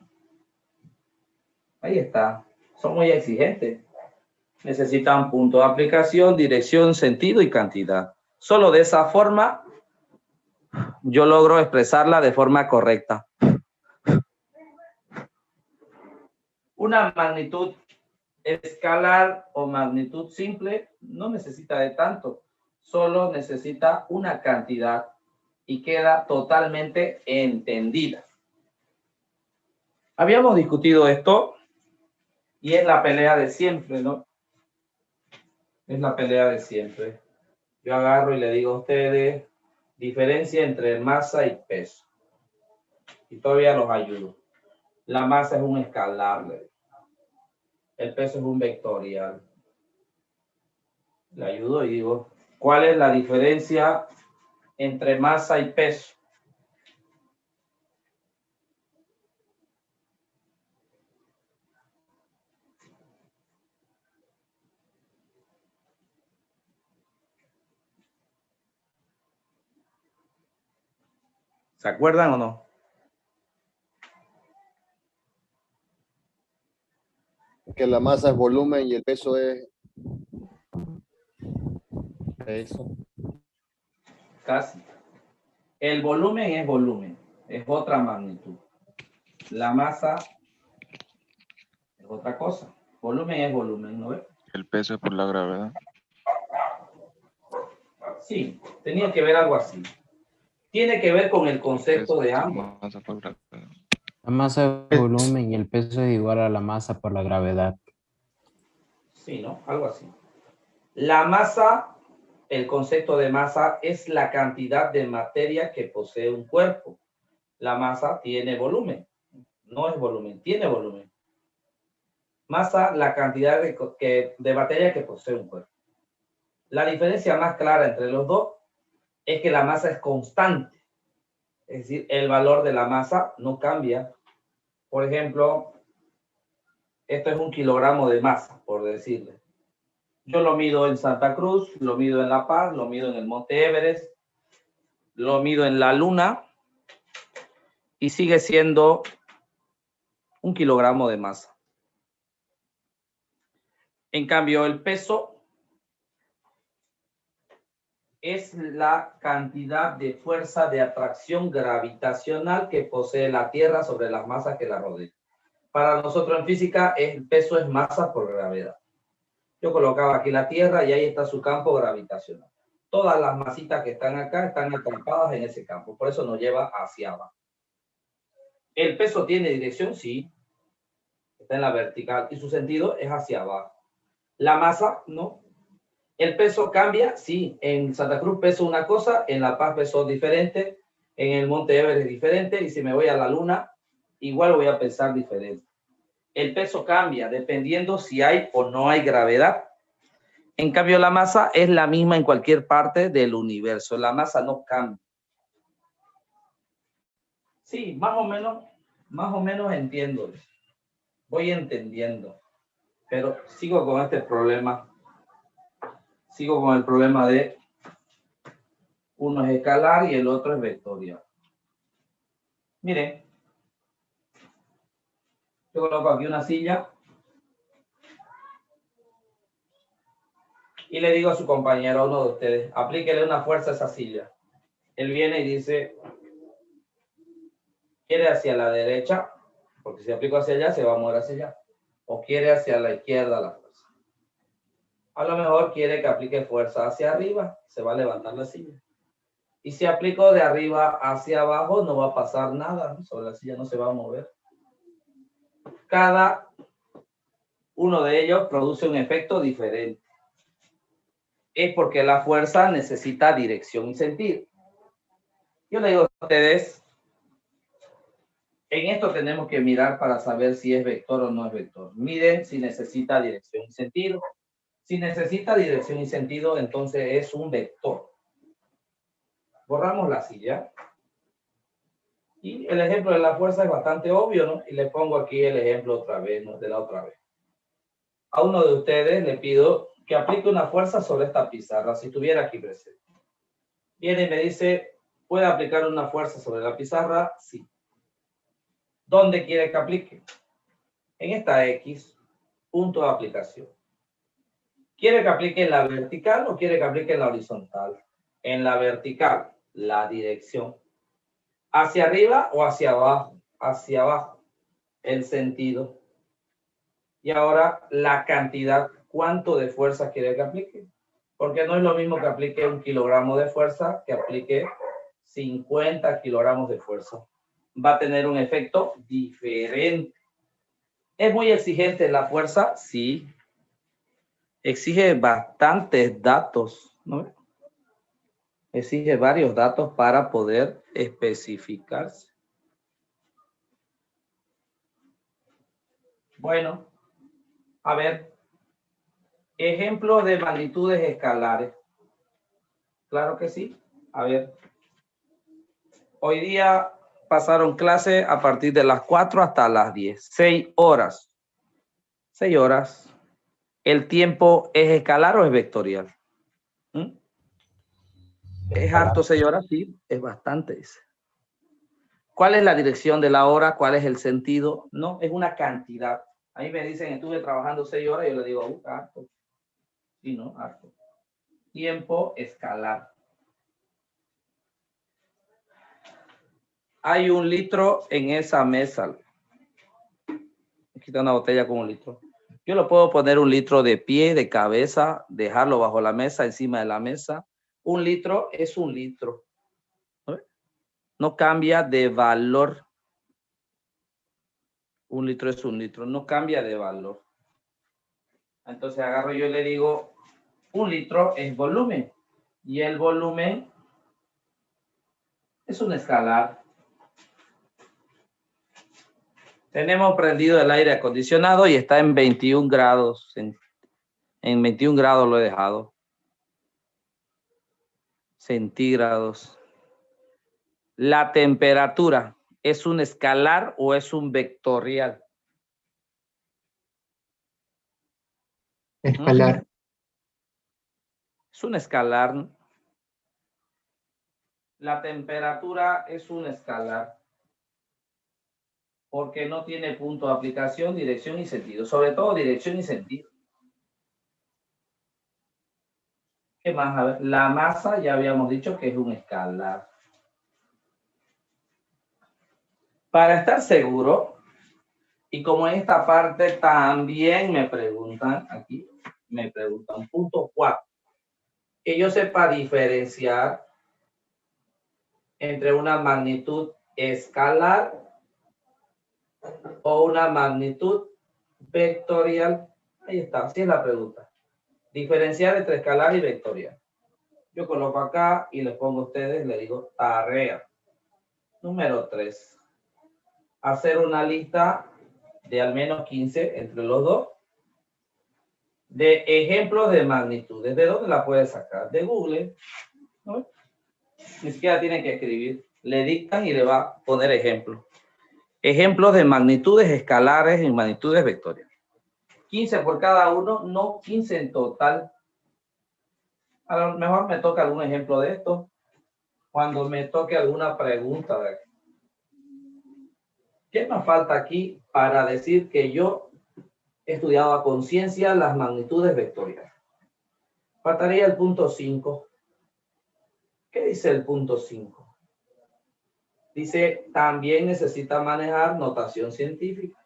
Ahí está. Son muy exigentes. Necesitan punto de aplicación, dirección, sentido y cantidad. Solo de esa forma yo logro expresarla de forma correcta. Una magnitud escalar o magnitud simple no necesita de tanto. Solo necesita una cantidad y queda totalmente entendida. Habíamos discutido esto y es la pelea de siempre, ¿no? Es la pelea de siempre. Yo agarro y le digo a ustedes diferencia entre masa y peso. Y todavía los ayudo. La masa es un escalar. El peso es un vectorial. Le ayudo y digo, ¿cuál es la diferencia entre masa y peso? ¿Se acuerdan o no? Que la masa es volumen y el peso es peso. Casi. El volumen, es otra magnitud. La masa es otra cosa. Volumen es volumen, ¿no ves? El peso es por la gravedad. Sí, tenía que ver algo así. Tiene que ver con el concepto de ambos. La masa es volumen y el peso es igual a la masa por la gravedad. Sí, ¿no? Algo así. La masa, el concepto de masa es la cantidad de materia que posee un cuerpo. La masa tiene volumen. No es volumen, tiene volumen. Masa, la cantidad de materia que posee un cuerpo. La diferencia más clara entre los dos es que la masa es constante. Es decir, el valor de la masa no cambia. Por ejemplo, esto es 1 kilogramo de masa, por decirle. Yo lo mido en Santa Cruz, lo mido en La Paz, lo mido en el Monte Everest, lo mido en la Luna y sigue siendo 1 kilogramo de masa. En cambio, el peso es la cantidad de fuerza de atracción gravitacional que posee la Tierra sobre las masas que la rodean. Para nosotros en física, el peso es masa por gravedad. Yo colocaba aquí la Tierra y ahí está su campo gravitacional. Todas las masitas que están acá están atrapadas en ese campo. Por eso nos lleva hacia abajo. ¿El peso tiene dirección? Sí. Está en la vertical y su sentido es hacia abajo. La masa, no. ¿El peso cambia? Sí. En Santa Cruz peso una cosa, en La Paz peso diferente, en el Monte Everest diferente, y si me voy a la Luna, igual voy a pesar diferente. El peso cambia dependiendo si hay o no hay gravedad. En cambio, la masa es la misma en cualquier parte del universo. La masa no cambia. Sí, más o menos entiendo. Voy entendiendo. Pero sigo con este problema. Sigo con el problema de uno es escalar y el otro es vectorial. Miren. Yo coloco aquí una silla y le digo a su compañero, a uno de ustedes, aplíquele una fuerza a esa silla. Él viene y dice, ¿quiere hacia la derecha? Porque si aplico hacia allá, se va a mover hacia allá. O quiere hacia la izquierda la fuerza. A lo mejor quiere que aplique fuerza hacia arriba, se va a levantar la silla. Y si aplico de arriba hacia abajo, no va a pasar nada, ¿no? Sobre la silla no se va a mover. Cada uno de ellos produce un efecto diferente. Es porque la fuerza necesita dirección y sentido. Yo le digo a ustedes, en esto tenemos que mirar para saber si es vector o no es vector. Miren si necesita dirección y sentido. Si necesita dirección y sentido, entonces es un vector. Borramos la silla. Y el ejemplo de la fuerza es bastante obvio, ¿no? Y le pongo aquí el ejemplo otra vez, ¿no? De la otra vez. A uno de ustedes le pido que aplique una fuerza sobre esta pizarra, si estuviera aquí presente. Viene y me dice, ¿puede aplicar una fuerza sobre la pizarra? Sí. ¿Dónde quiere que aplique? En esta X, punto de aplicación. ¿Quiere que aplique en la vertical o quiere que aplique en la horizontal? En la vertical, la dirección. ¿Hacia arriba o hacia abajo? Hacia abajo, el sentido. Y ahora la cantidad, ¿cuánto de fuerza quiere que aplique? Porque no es lo mismo que aplique 1 kilogramo de fuerza que aplique 50 kilogramos de fuerza. Va a tener un efecto diferente. ¿Es muy exigente la fuerza? Sí. Exige bastantes datos, ¿no? Exige varios datos para poder especificarse. Bueno, a ver, ejemplos de magnitudes escalares. Claro que sí. A ver, hoy día pasaron clase a partir de las 4 hasta las 10. 6 horas. 6 horas. ¿El tiempo es escalar o es vectorial? ¿Mm? ¿Es harto 6 horas? Sí, es bastante. ¿Cuál es la dirección de la hora? ¿Cuál es el sentido? No, es una cantidad. Ahí me dicen, estuve trabajando 6 horas, yo le digo, harto. Sí, ¿no? Harto. Tiempo escalar. Hay 1 litro en esa mesa. Quita una botella con 1 litro. Yo lo puedo poner 1 litro de pie, de cabeza, dejarlo bajo la mesa, encima de la mesa. 1 litro es 1 litro. No cambia de valor. 1 litro es 1 litro. No cambia de valor. Entonces agarro yo y le digo, 1 litro es volumen. Y el volumen es un escalar. Tenemos prendido el aire acondicionado y está en 21 grados. En 21 grados lo he dejado. Centígrados. La temperatura, ¿es un escalar o es un vectorial? Escalar. Es un escalar. La temperatura es un escalar. Porque no tiene punto de aplicación, dirección y sentido. Sobre todo dirección y sentido. ¿Qué más? A ver, la masa ya habíamos dicho que es un escalar. Para estar seguro, y como en esta parte también me preguntan, aquí me preguntan, punto 4, que yo sepa diferenciar entre una magnitud escalar o una magnitud vectorial. Ahí está, así es la pregunta. Diferenciar entre escalar y vectorial. Yo coloco acá y les pongo a ustedes, le digo tarea. Número 3. Hacer una lista de al menos 15 entre los dos de ejemplos de magnitudes. ¿De dónde la puedes sacar? De Google, ¿no? Ni siquiera tienen que escribir. Le dictan y le va a poner ejemplos. Ejemplos de magnitudes escalares y magnitudes vectoriales. 15 por cada uno, no 15 en total. A lo mejor me toca algún ejemplo de esto cuando me toque alguna pregunta de aquí. ¿Qué me falta aquí para decir que yo he estudiado a conciencia las magnitudes vectoriales? Faltaría el punto 5. ¿Qué dice el punto 5? Dice, también necesita manejar notación científica.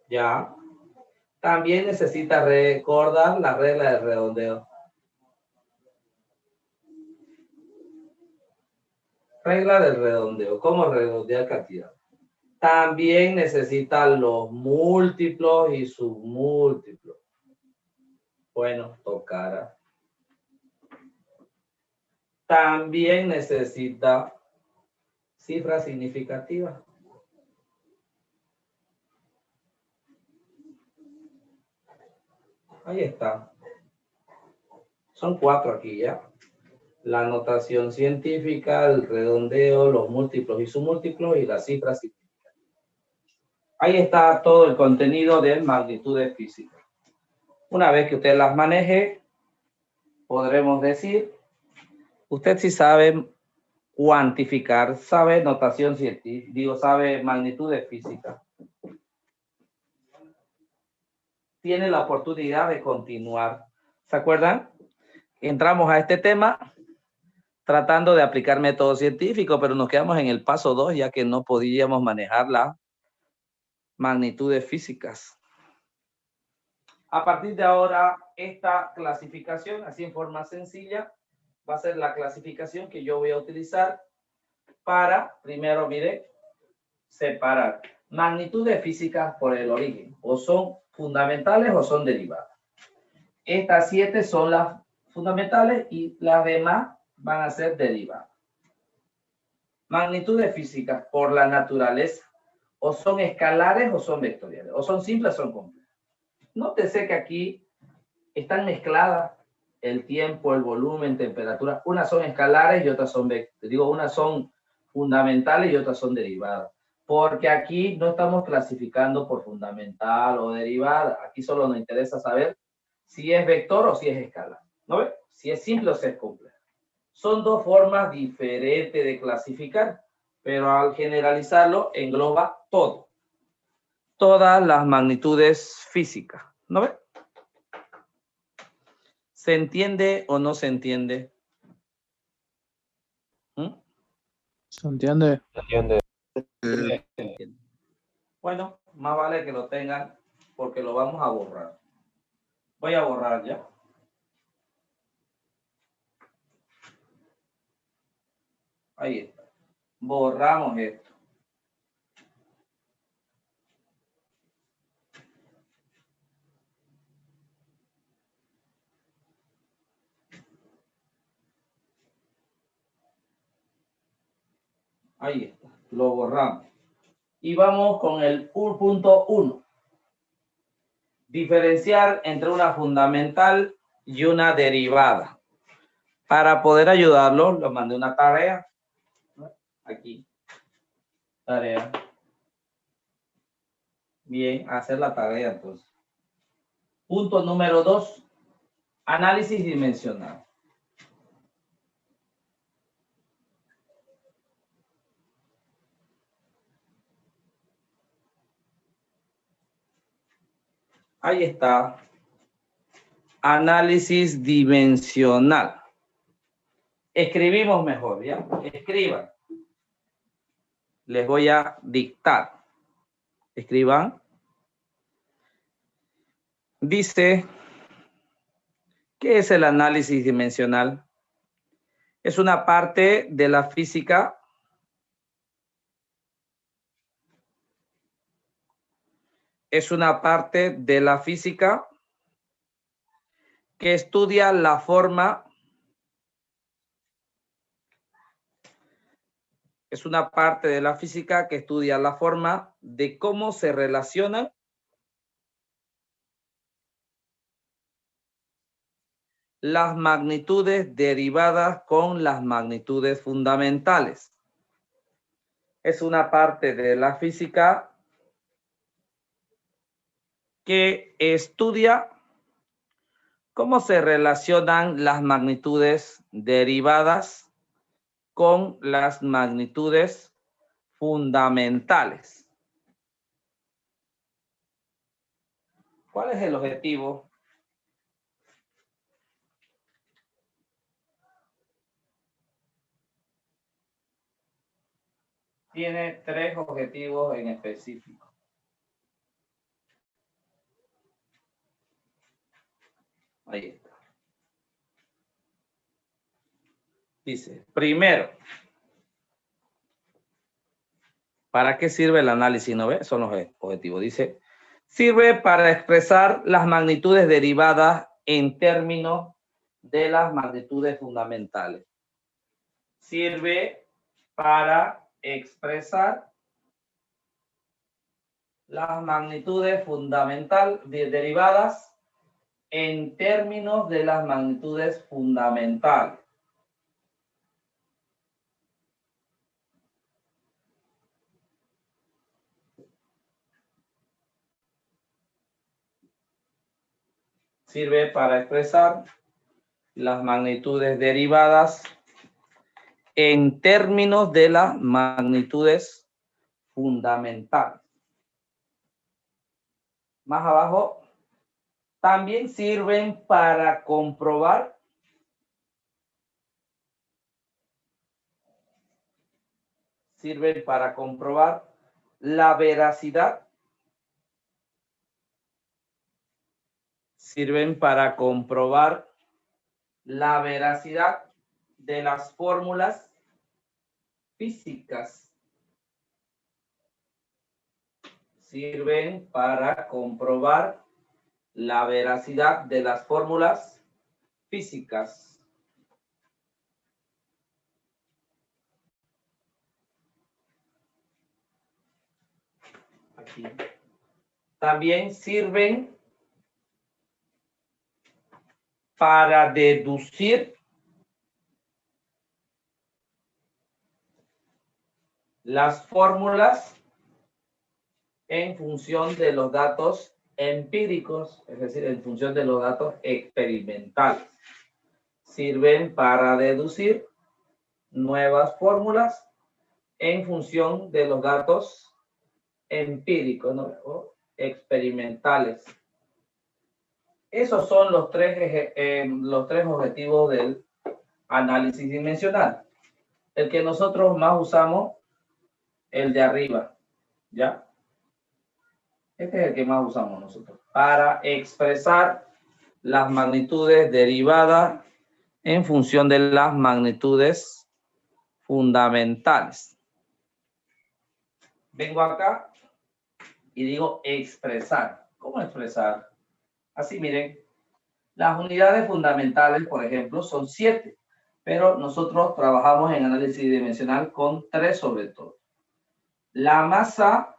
Ya. También necesita recordar la regla del redondeo. Regla del redondeo. ¿Cómo redondear cantidad? También necesita los múltiplos y submúltiplos. Bueno, tocará. También necesita cifras significativas. Ahí está. Son 4 aquí ya. La notación científica, el redondeo, los múltiplos y submúltiplos y las cifras significativas. Ahí está todo el contenido de magnitudes físicas. Una vez que usted las maneje, podremos decir, usted sí sabe cuantificar, sabe notación científica, sabe magnitudes físicas. Tiene la oportunidad de continuar. ¿Se acuerdan? Entramos a este tema tratando de aplicar método científico, pero nos quedamos en el paso 2, ya que no podíamos manejar las magnitudes físicas. A partir de ahora, esta clasificación, así en forma sencilla, va a ser la clasificación que yo voy a utilizar para, primero, mire, separar magnitudes físicas por el origen. O son fundamentales o son derivadas. Estas 7 son las fundamentales y las demás van a ser derivadas. Magnitudes físicas por la naturaleza. O son escalares o son vectoriales. O son simples o son complejas. Nótese que aquí están mezcladas el tiempo, el volumen, temperatura. Unas son escalares y otras son unas son fundamentales y otras son derivadas. Porque aquí no estamos clasificando por fundamental o derivada. Aquí solo nos interesa saber si es vector o si es escalar. ¿No ve? Si es simple o si es compleja. Son 2 formas diferentes de clasificar, pero al generalizarlo engloba todo. Todas las magnitudes físicas. ¿No ve? ¿Se entiende o no se entiende? ¿Se entiende? Se entiende. Bueno, más vale que lo tengan porque lo vamos a borrar. Voy a borrar ya. Ahí está. Borramos esto. Ahí está. Lo borramos. Y vamos con el punto 1. Diferenciar entre una fundamental y una derivada. Para poder ayudarlo, lo mandé una tarea. Aquí. Tarea. Bien, hacer la tarea entonces. Punto número 2. Análisis dimensional. Ahí está. Análisis dimensional. Escribimos mejor, ¿ya? Escriban. Les voy a dictar. Escriban. Dice, ¿qué es el análisis dimensional? Es una parte de la física es una parte de la física que estudia la forma. Es una parte de la física que estudia la forma de cómo se relacionan las magnitudes derivadas con las magnitudes fundamentales. Es una parte de la física que estudia cómo se relacionan las magnitudes derivadas con las magnitudes fundamentales. ¿Cuál es el objetivo? Tiene 3 objetivos en específico. Ahí está. Dice, primero, ¿para qué sirve el análisis? ¿No ve? Son los objetivos. Dice, sirve para expresar las magnitudes derivadas en términos de las magnitudes fundamentales. Sirve para expresar las magnitudes derivadas en términos de las magnitudes fundamentales. Sirve para expresar las magnitudes derivadas en términos de las magnitudes fundamentales. Más abajo, también sirven para comprobar la veracidad. Sirven para comprobar la veracidad de las fórmulas físicas. Sirven para comprobar la veracidad de las fórmulas físicas. Aquí. También sirven para deducir las fórmulas en función de los datos empíricos, es decir, en función de los datos experimentales. Sirven para deducir nuevas fórmulas en función de los datos empíricos, ¿no? O experimentales. Esos son los tres objetivos del análisis dimensional. El que nosotros más usamos, el de arriba, ¿ya? Este es el que más usamos nosotros, para expresar las magnitudes derivadas en función de las magnitudes fundamentales. Vengo acá y digo expresar. ¿Cómo expresar? Así, miren, las unidades fundamentales, por ejemplo, son 7, pero nosotros trabajamos en análisis dimensional con 3 sobre todo. La masa,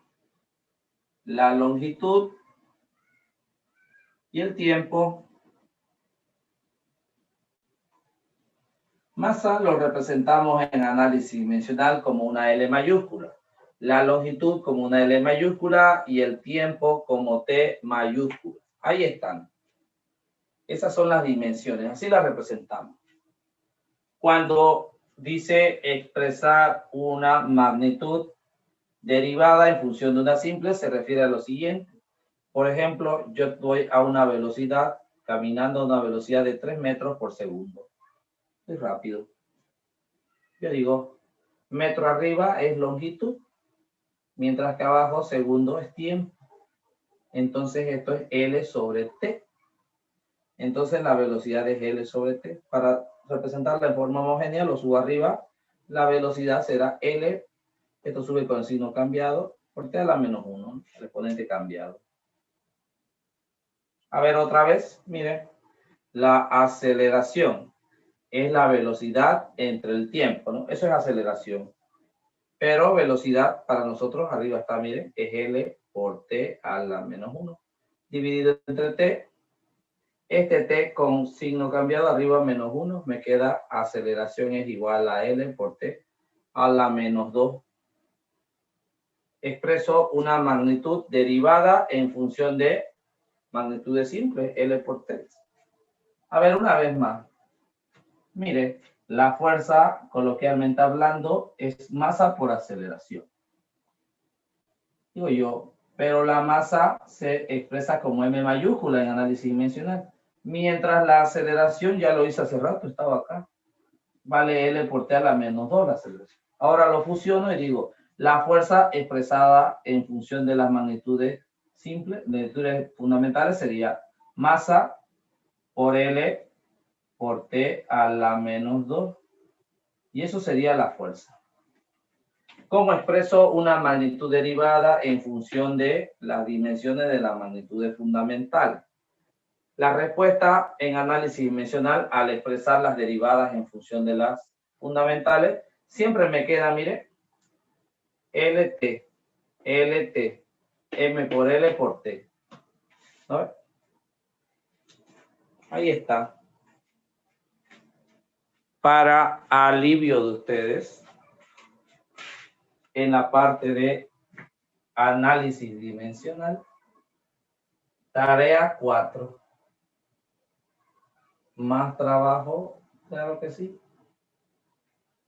la longitud y el tiempo. Masa lo representamos en análisis dimensional como una L mayúscula, la longitud como una L mayúscula y el tiempo como T mayúscula. Ahí están. Esas son las dimensiones, así las representamos. Cuando dice expresar una magnitud derivada en función de una simple, se refiere a lo siguiente. Por ejemplo, yo voy a una velocidad, caminando a una velocidad de 3 metros por segundo. Es rápido. Yo digo, metro arriba es longitud, mientras que abajo segundo es tiempo. Entonces esto es L sobre T. Entonces la velocidad es L sobre T. Para representarla en forma homogénea, lo subo arriba. La velocidad será L. Esto sube con el signo cambiado por T a la menos 1, el exponente cambiado. A ver, otra vez, miren. La aceleración es la velocidad entre el tiempo, ¿no? Eso es aceleración. Pero velocidad para nosotros, arriba está, miren, es L por T a la menos 1. Dividido entre T. Este T con signo cambiado, arriba menos 1, me queda aceleración es igual a L por T a la menos 2. Expreso una magnitud derivada en función de magnitudes simples, L por T. A ver, una vez más. Mire, la fuerza, coloquialmente hablando, es masa por aceleración. Digo yo, pero la masa se expresa como M mayúscula en análisis dimensional. Mientras la aceleración, ya lo hice hace rato, estaba acá. Vale L por T a la menos 2 la aceleración. Ahora lo fusiono y digo, la fuerza expresada en función de las magnitudes simples, magnitudes fundamentales, sería masa por L por T a la menos 2. Y eso sería la fuerza. ¿Cómo expreso una magnitud derivada en función de las dimensiones de la magnitud fundamental? La respuesta en análisis dimensional, al expresar las derivadas en función de las fundamentales, siempre me queda, mire, LT, LT, M por L por T. ¿No? Ahí está. Para alivio de ustedes, en la parte de análisis dimensional, tarea 4. Más trabajo, claro que sí.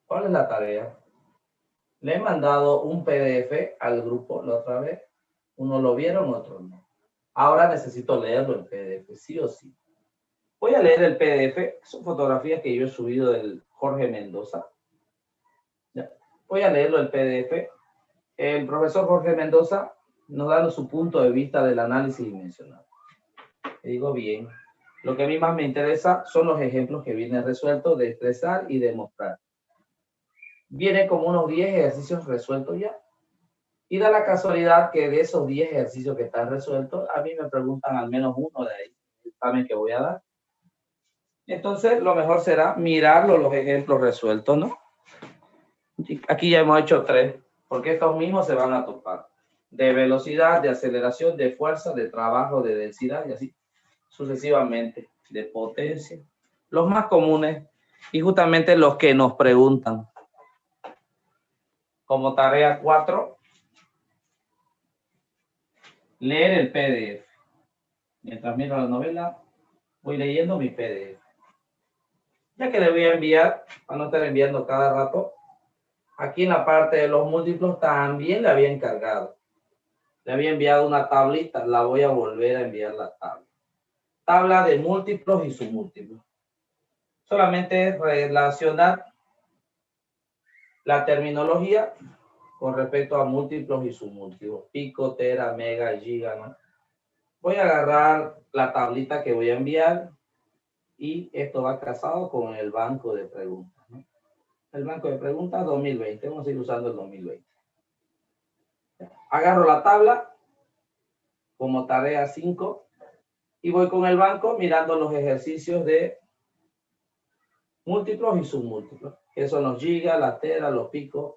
¿Cuál es la tarea? Le he mandado un PDF al grupo la otra vez. Uno lo vieron, otro no. Ahora necesito leerlo el PDF, sí o sí. Voy a leer el PDF. Son fotografías que yo he subido del Jorge Mendoza. Ya. Voy a leerlo el PDF. El profesor Jorge Mendoza nos da su punto de vista del análisis dimensional. Le digo bien. Lo que a mí más me interesa son los ejemplos que vienen resueltos de expresar y demostrar. Viene como unos 10 ejercicios resueltos ya. Y da la casualidad que de esos 10 ejercicios que están resueltos, a mí me preguntan al menos uno de ahí. ¿Saben qué voy a dar? Entonces, lo mejor será mirarlo, los ejemplos resueltos, ¿no? Aquí ya hemos hecho 3, porque estos mismos se van a topar. De velocidad, de aceleración, de fuerza, de trabajo, de densidad y así sucesivamente, de potencia. Los más comunes y justamente los que nos preguntan. Como tarea 4, leer el PDF. Mientras miro la novela, voy leyendo mi PDF. Ya que le voy a enviar, para no estar enviando cada rato, aquí en la parte de los múltiplos también le había encargado. Le había enviado una tablita, la voy a volver a enviar la tabla. Tabla de múltiplos y submúltiplos. Solamente relacionar la terminología con respecto a múltiplos y submúltiplos. Pico, tera, mega, giga, ¿no? Voy a agarrar la tablita que voy a enviar y esto va casado con el banco de preguntas, ¿no? El banco de preguntas 2020. Vamos a ir usando el 2020. Agarro la tabla como tarea 5 y voy con el banco mirando los ejercicios de múltiplos y submúltiplos, que son los gigas, las teras, los picos.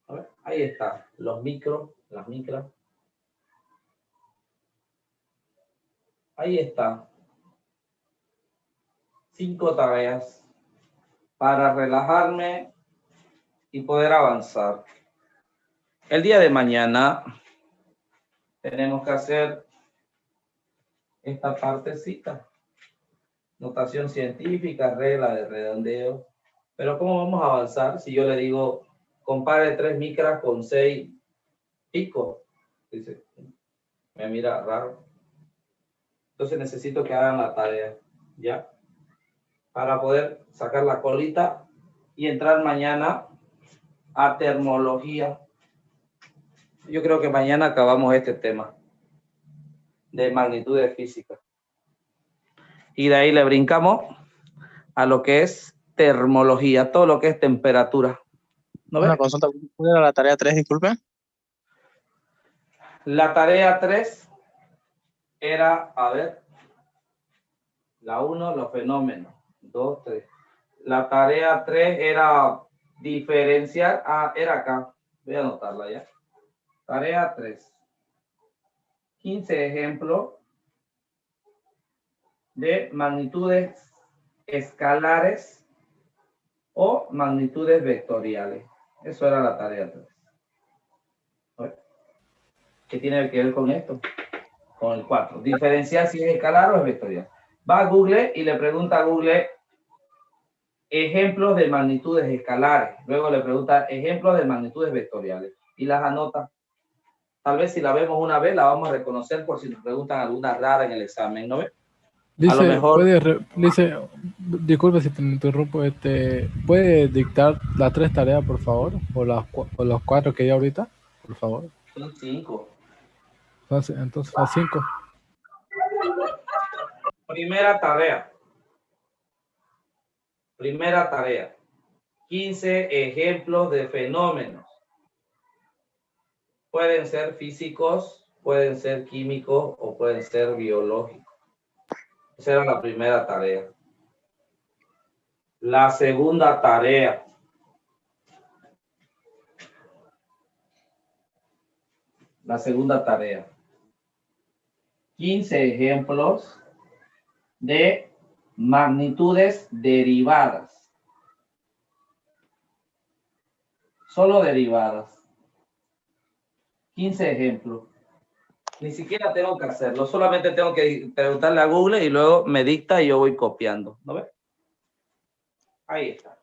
A ver, ahí está, los micros, las micras. Ahí está. 5 tareas para relajarme y poder avanzar. El día de mañana tenemos que hacer esta partecita. Notación científica, regla de redondeo. Pero ¿cómo vamos a avanzar si yo le digo compare 3 micras con 6 picos? Dice, me mira raro. Entonces necesito que hagan la tarea, ¿ya? Para poder sacar la colita y entrar mañana a termología. Yo creo que mañana acabamos este tema de magnitudes físicas. Y de ahí le brincamos a lo que es termología, todo lo que es temperatura. ¿No ves? Una consulta, ¿cuál era la tarea 3, disculpe? La tarea 3 era, a ver, la 1, los fenómenos. 2, 3. La tarea 3 era diferenciar. Ah, era acá. Voy a anotarla ya. Tarea 3. 15 ejemplos de magnitudes escalares o magnitudes vectoriales. Eso era la tarea 3. ¿Qué tiene que ver con esto? Con el 4. Diferenciar si es escalar o es vectorial. Va a Google y le pregunta a Google ejemplos de magnitudes escalares. Luego le pregunta ejemplos de magnitudes vectoriales. Y las anota. Tal vez si la vemos una vez, la vamos a reconocer por si nos preguntan alguna rara en el examen, ¿no ves? Dice, a lo mejor... dice, disculpe si te interrumpo, ¿puede dictar las 3 tareas, por favor? O las 4 que hay ahorita, por favor. Son 5. Entonces, las 5. Primera tarea. 15 ejemplos de fenómenos. Pueden ser físicos, pueden ser químicos o pueden ser biológicos. Esa era la primera tarea. La segunda tarea. La segunda tarea. 15 ejemplos de magnitudes derivadas. Solo derivadas. 15 ejemplos. Ni siquiera tengo que hacerlo, solamente tengo que preguntarle a Google y luego me dicta y yo voy copiando. ¿No ves? Ahí está.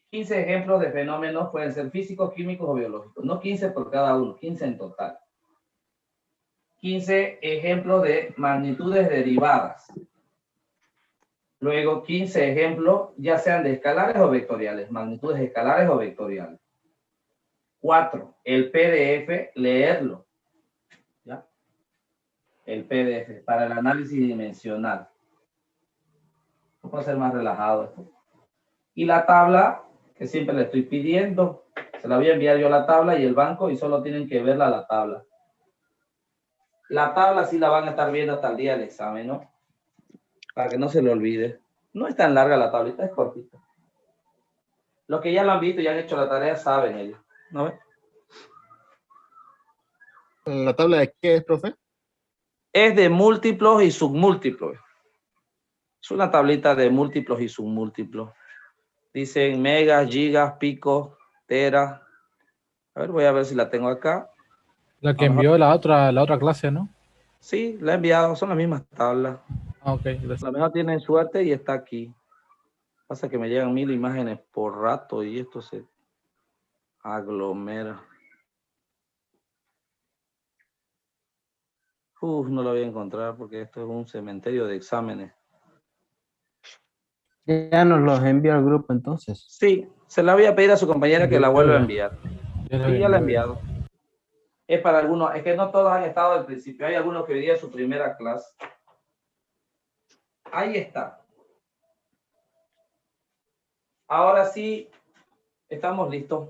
15 ejemplos de fenómenos pueden ser físicos, químicos o biológicos. No 15 por cada uno, 15 en total. 15 ejemplos de magnitudes derivadas. Luego 15 ejemplos, ya sean de escalares o vectoriales, magnitudes escalares o vectoriales. 4. El PDF, leerlo. ¿Ya? El PDF, para el análisis dimensional. No puede ser más relajado esto. Y la tabla, que siempre le estoy pidiendo, se la voy a enviar yo la tabla y el banco y solo tienen que verla la tabla. La tabla sí la van a estar viendo hasta el día del examen, ¿no? Para que no se le olvide. No es tan larga la tablita, es cortita. Los que ya la han visto y han hecho la tarea saben ellos, ¿no ven? ¿La tabla de qué es, profe? Es de múltiplos y submúltiplos. Es una tablita de múltiplos y submúltiplos. Dicen megas, gigas, picos, teras. A ver, voy a ver si la tengo acá. La que envió la otra clase, ¿no? Sí, la he enviado. Son las mismas tablas. Ah, ok, gracias. A lo mejor tienen suerte y está aquí. Pasa que me llegan 1000 imágenes por rato y esto se aglomera. No la voy a encontrar porque esto es un cementerio de exámenes. Ya nos los envió al grupo entonces. Sí, se la voy a pedir a su compañera que la vuelva a enviar. Sí, ya la he enviado. Es para algunos, es que no todos han estado al principio. Hay algunos que hoy día es su primera clase. Ahí está. Ahora sí, estamos listos.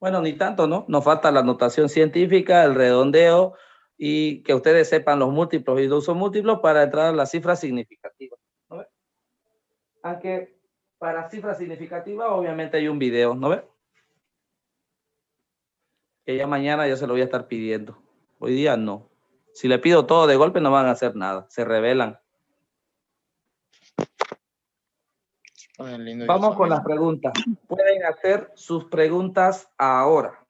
Bueno, ni tanto, ¿no? Nos falta la notación científica, el redondeo y que ustedes sepan los múltiplos y los usos múltiplos para entrar a las cifras significativas. ¿No ve? Aunque para cifras significativas obviamente hay un video, ¿no ve? Que ya mañana ya se lo voy a estar pidiendo. Hoy día no. Si le pido todo de golpe no van a hacer nada, se rebelan. Vamos con las preguntas. Pueden hacer sus preguntas ahora.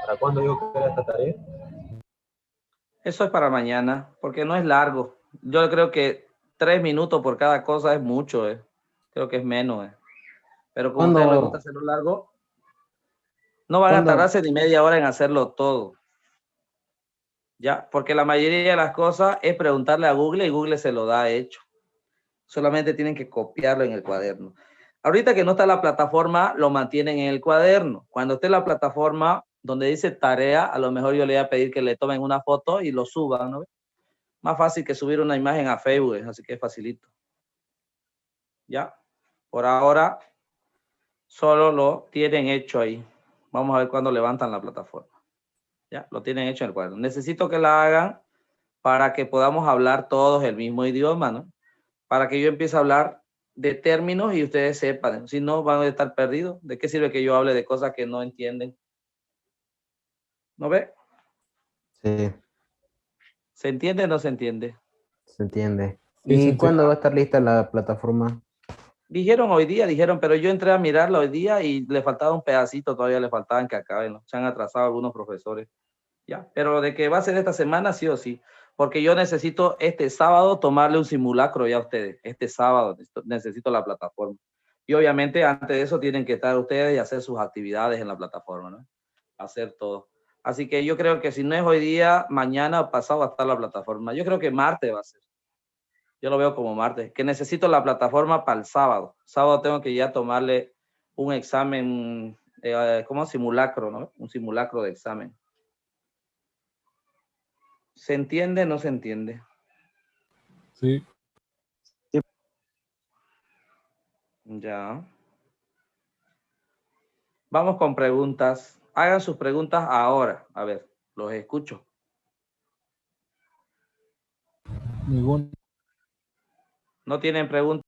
¿Para cuándo digo que era esta tarea? Eso es para mañana, porque no es largo. Yo creo que 3 minutos por cada cosa es mucho. Creo que es menos. Pero como a ustedes les gusta hacerlo largo, no van a tardarse ni media hora en hacerlo todo. ¿Ya? Porque la mayoría de las cosas es preguntarle a Google y Google se lo da hecho. Solamente tienen que copiarlo en el cuaderno. Ahorita que no está la plataforma, lo mantienen en el cuaderno. Cuando esté la plataforma donde dice tarea, a lo mejor yo le voy a pedir que le tomen una foto y lo suban, ¿no? Más fácil que subir una imagen a Facebook, así que es facilito. ¿Ya? Por ahora, solo lo tienen hecho ahí. Vamos a ver cuándo levantan la plataforma. ¿Ya? Lo tienen hecho en el cuaderno. Necesito que la hagan para que podamos hablar todos el mismo idioma, ¿no? Para que yo empiece a hablar de términos y ustedes sepan. Si no, van a estar perdidos. ¿De qué sirve que yo hable de cosas que no entienden? ¿No ve? Sí, ¿Se entiende o no se entiende? se entiende. Sí, se ¿Y cuándo entiende. va a estar lista la plataforma? Dijeron hoy día, pero yo entré a mirarla hoy día y le faltaba un pedacito, todavía le faltaban que acaben, ¿no? Se han atrasado algunos profesores. Ya, pero de que va a ser esta semana, sí o sí. Porque yo necesito este sábado tomarle un simulacro ya a ustedes. Este sábado necesito la plataforma. Y obviamente antes de eso tienen que estar ustedes y hacer sus actividades en la plataforma, ¿no? Hacer todo. Así que yo creo que si no es hoy día, mañana o pasado va a estar la plataforma. Yo creo que martes va a ser. Yo lo veo como martes. Que necesito la plataforma para el sábado. Sábado tengo que ya tomarle un examen, como simulacro, ¿no? Un simulacro de examen. ¿Se entiende o no se entiende? Sí. Ya. Vamos con preguntas. Hagan sus preguntas ahora. A ver, los escucho. Ningún. ¿No tienen preguntas?